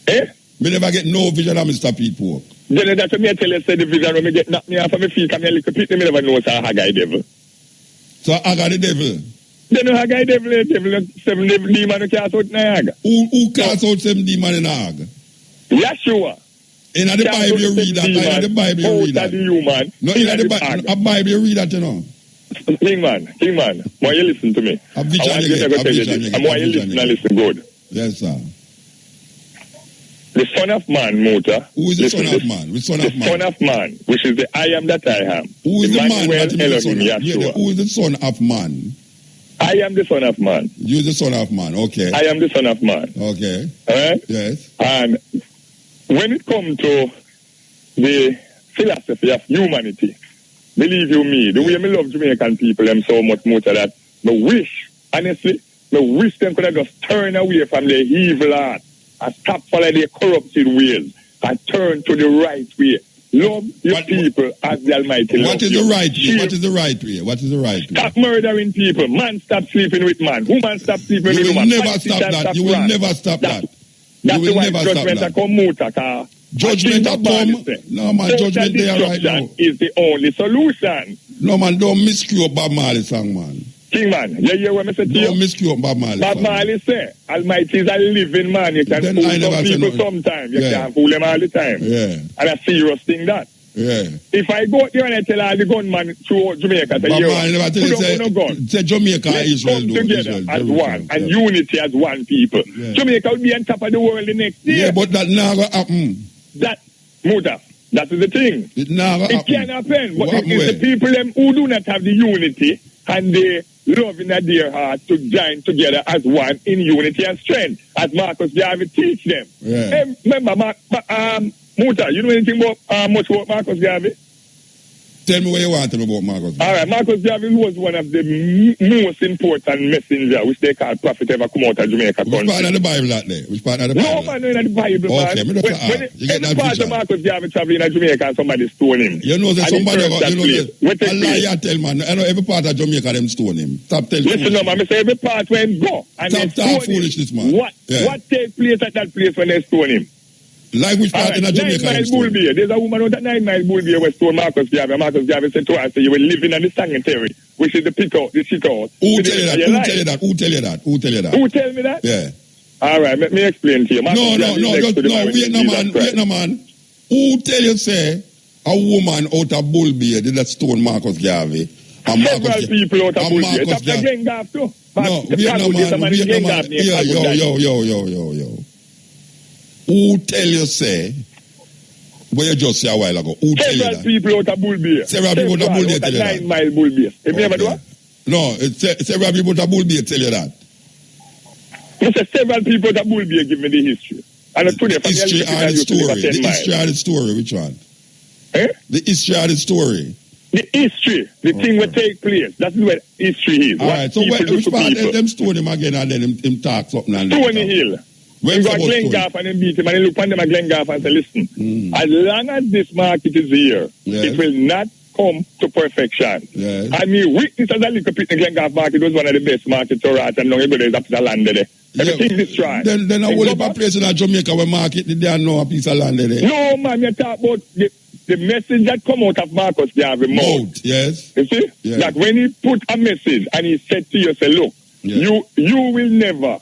Eh? Me never get no vision and me stop eat pork. Then that's what me tell you, say the vision when me get knocked me off of my feet and me a little pit, me never know it's a Haggai devil. So Haggai the devil? Then no Haggai devil, 7 demons who cast out in a Haggai. Who cast out 7 demons in a Haggai? Yeshua. In the Bible you read that. In the Bible you read that. Human. No, in the Bible you read that, you know. King man, why you listen to me? I want you to tell you this. I want you listen and listen good. Yes, sir. The Son of Man, Muta. Who is the Son of Man? Which Son of Man? Son of Man, which is the I am that I am. Who is the man that Emmanuel is the son Elohim of? Yahshua. Who is the Son of Man? I am the Son of Man. You're the Son of Man, okay. I am the Son of Man. Okay. Alright? Yes. And when it comes to the philosophy of humanity, believe you me, the way I love Jamaican people, them so much more to that, I wish, honestly, I wish them could have just turned away from their evil heart and stop following their corrupted ways and turn to the right way. Love your people as the Almighty loves What is you. the right way? What is the right way? What is the right way? Stop murdering people. Man, stop sleeping with man. Woman, stop sleeping with woman. You will never stop that. You will never stop that. That's You will why never stop judgment that. come Muta. Judgment come. No man, judgment there right now. Is the only solution. No man, don't miscue Bob Marley song, man. King man, you hear what I say to you? Don't miscue Bob Marley. Bob Marley say, Almighty is a living man. You can Then fool I never some say people nothing. sometimes. You Yeah. can't fool them all the time. Yeah, And a serious thing that. yeah. If I go out there and I tell all the gunmen through Jamaica, say, Bob yo, Marley never tell put you, up no gun. say Jamaica and Let's Israel come do. together Israel, as Jerusalem, one and yeah. unity as one people. Yeah. Jamaica will be on top of the world the next year. Yeah, but that now go happen. That, Muta, that is the thing. It now go It happen. can happen, but What it is the way? people them who do not have the unity and the love in their heart to join together as one in unity and strength, as Marcus Garvey teach them. Yeah. Hey, remember, Muta, you know anything about much about Marcus Garvey? Tell me what you want to know about Marcus. All right, Marcus Garvey was one of the most important messenger which they call prophet ever come out of Jamaica Which part country. of the Bible that there? Which part of the No Bible? man, no in the Bible, man. Okay, me just When ask. You get every that part vision. of Marcus Garvey traveling in Jamaica and somebody stole him. You know that And he somebody, cursed that you know place. What that, take a place? liar tell man, I know every part of Jamaica them stone him. Stop telling Listen, no, man, I say every part when go and Stop they stone talk him. foolishness, man. What Yeah. what takes place at that place when they stone him? Like which part in Alright, Jamaica 9 them Mile stone Bull him? Beer. There's a woman out at 9 Mile Bull Beer where stone Marcus Garvey. Marcus Garvey said to her, say, you will live in the sanctuary, which is the pit out, the shit out. Who tell you that? Who tell you that? Who tell you that? Who tell you that? Who tell me that? Yeah. All right, let me explain to you. Marcus No, Garvey is next just to the no. marriage Wait, in no Jesus man. Christ. Wait, no man. Who tell you say a woman out of Bull Beer did that stone Marcus Garvey? And Several people out of Bull Beer. It's Marcus up to Garvey. Gengaf too. No, wait, no man. Wait, no man. Yo. Who tell you say? What you just say a while ago? Who tell you Several that? people out of Bull Beer. Several people out of Bull Beer tell you that. 9 Mile Bull Beer. You remember that? No, several people out of Bull Beer tell you that. You say several people out of Bull Beer give me the history. And today, from History the or the story? The 10 history miles. or the story? Which one? Eh? The history or the story? The history, the thing will take place. That's what history is. All What right, so people do which to part people. them stone him again and then him talk something and Stony Hill. When He got about Glengarf and him beat him and he look on them at Glengarf and say, listen, Mm. as long as this market is here, Yes. it will not come to perfection. Yes. And me witness as a little bit in the Glengarf market was one of the best markets to rat and now everybody is up to the land there. Everything destroyed. Then a And whole go heap back. of place in a Jamaica where market they don't know a piece of land there. No, man, you talk about the message that come out of Marcus Garvey mouth. Mouth, yes. You see? Yeah. That when he put a message and he said to you, say, look, Yeah. you will never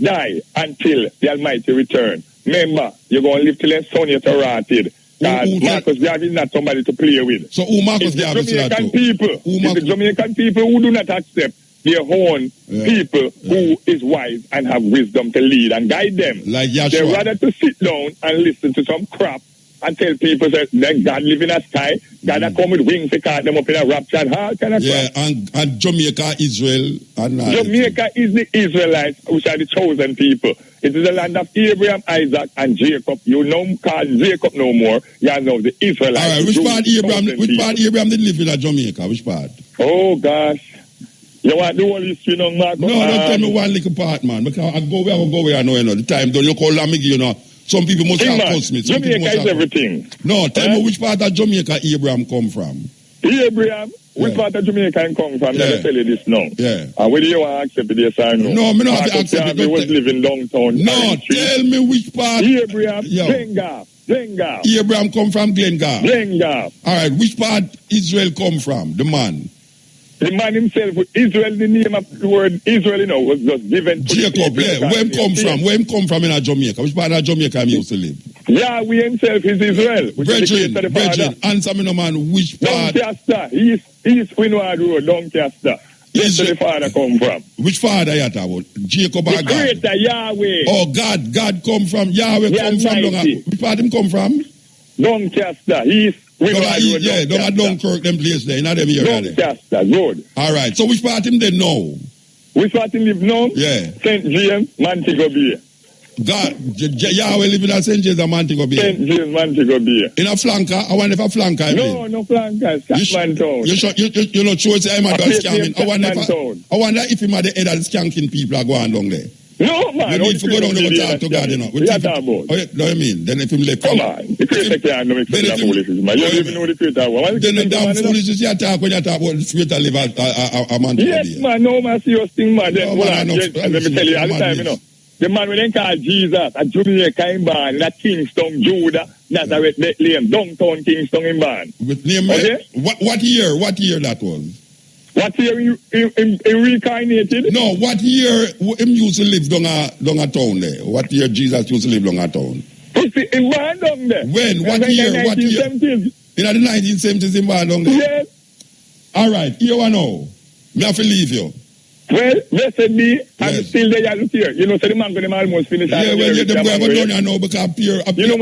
die until the Almighty return. Remember, you're going to live till the sun you're rotted. Who Marcus Garvey is not somebody to play with. So who Marcus It's the Garvey said that Jamaican to? people. Who It's the Marcus- Jamaican people who do not accept their own Yeah. people who is wise and have wisdom to lead and guide them. Like They Yahshua. rather to sit down and listen to some crap and tell people that then God live in a sky, God that come with wings to cart them up in a rapture and all kind of Yeah, crap. and Jamaica, Israel, and Jamaica is the Israelites, which are the chosen people. It is the land of Abraham, Isaac, and Jacob. You know, call Jacob no more. You know the Israelites. All right, the which part chosen Abraham did live in Jamaica? Which part? people. Oh gosh, you want the whole history, no, Marco? No, don't tell me one little part, man. Because I go where I know, you know. The time don't look how long me give you know. Some people must have cost me. Some people Jamaica must is have. everything. No, tell me which part of Jamaica Abraham come from. Abraham, which Yeah. part of Jamaica he come from? Yeah. Let me tell you this now. Yeah. And whether you want to accept this or no. No, me not have to Marcus accept it. Garvey was Don't living downtown. No, Orange Street. tell me which part. Abraham, Yo. Glengarf. Abraham come from Glengarf. Glengarf. All right, which part Israel come from? The man. The man himself, Israel, the name of the word Israel, you know, was just given to Jacob, the people. yeah. Where him come from? Where him come from in Jamaica? Which part of Jamaica he used to live? Yahweh himself is Israel. Which is the Brethren, answer me no man, which part? Doncaster, East Windward Road, Doncaster. Yes, where the father come from. Which father you talk about? Jacob or The God? creator, Yahweh. Oh, God. God come from, Yahweh The come from, Almighty. which part him come from? Doncaster, East. Don't Dunkirk, them place there, not them here. Doncaster, good. All right, so which part him then know? Which part him live now? Yeah. St. James, Montego Bay. God, Yahweh living at St. James and Montego Bay. St. James, Montego Bay. In a flanker? I wonder if a flanker I mean. No flanker, Scatman Town. You're not sure it's him at scamming. I wonder if him at the head of the skanking people are going down there. No, man. You need to go down there and talk to God, you know. What you talking about? Oh, yeah, no, I mean, then if him left. Come on. The creator can't make sense of foolishness, man. You don't even know the creator. Then the damn foolishness you talk when you talk about the creator live at a man. Yes, man. No, man. Serious thing, man. Then, let me tell you, all the time, you know. The man when they call Jesus, a Jamaica in Ban, that Kingston, Judah, Nazareth, Bethlehem, downtown Kingston in Ban. With name, okay? What year that was? What year he reincarnated? No, what year him used to live down a town there? What year Jesus used to live down a town? In Ban down there. When? What year? What year? In the 1970s in Ban down there? Yes. All right, here I know. Me have to leave you. Well, blessed be, I'm still there, look here. You know, so the mango, them almost finished. Yeah, well, yeah, them go down here now because you know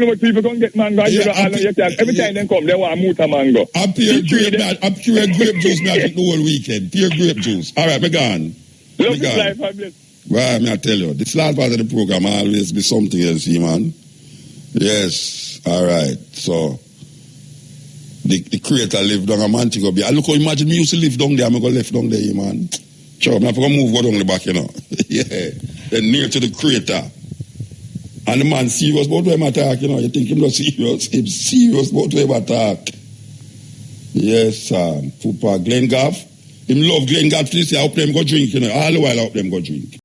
what people can get mango, every time they come, they want Muta mango. I pure grape juice, me I drink the whole weekend. Pure grape juice. All right, me gone. Love this life, I bless. Well, me I tell you, this last part of the program always be something else, see, man. Yes, all right, so... The creator lived down a Montego Bay. I look how imagine me used to live down there, I'm going to left down there, man. Sure, I'm not going to go down the back, you know. Yeah. Then near to the creator. And the man serious about where I talk, you know. You think him not serious? Him serious about where I talk. Yes, Papa Glenn Gaff. Him love Glenn Gaff. Please, I hope them go drink, you know. All the while I hope them go drink.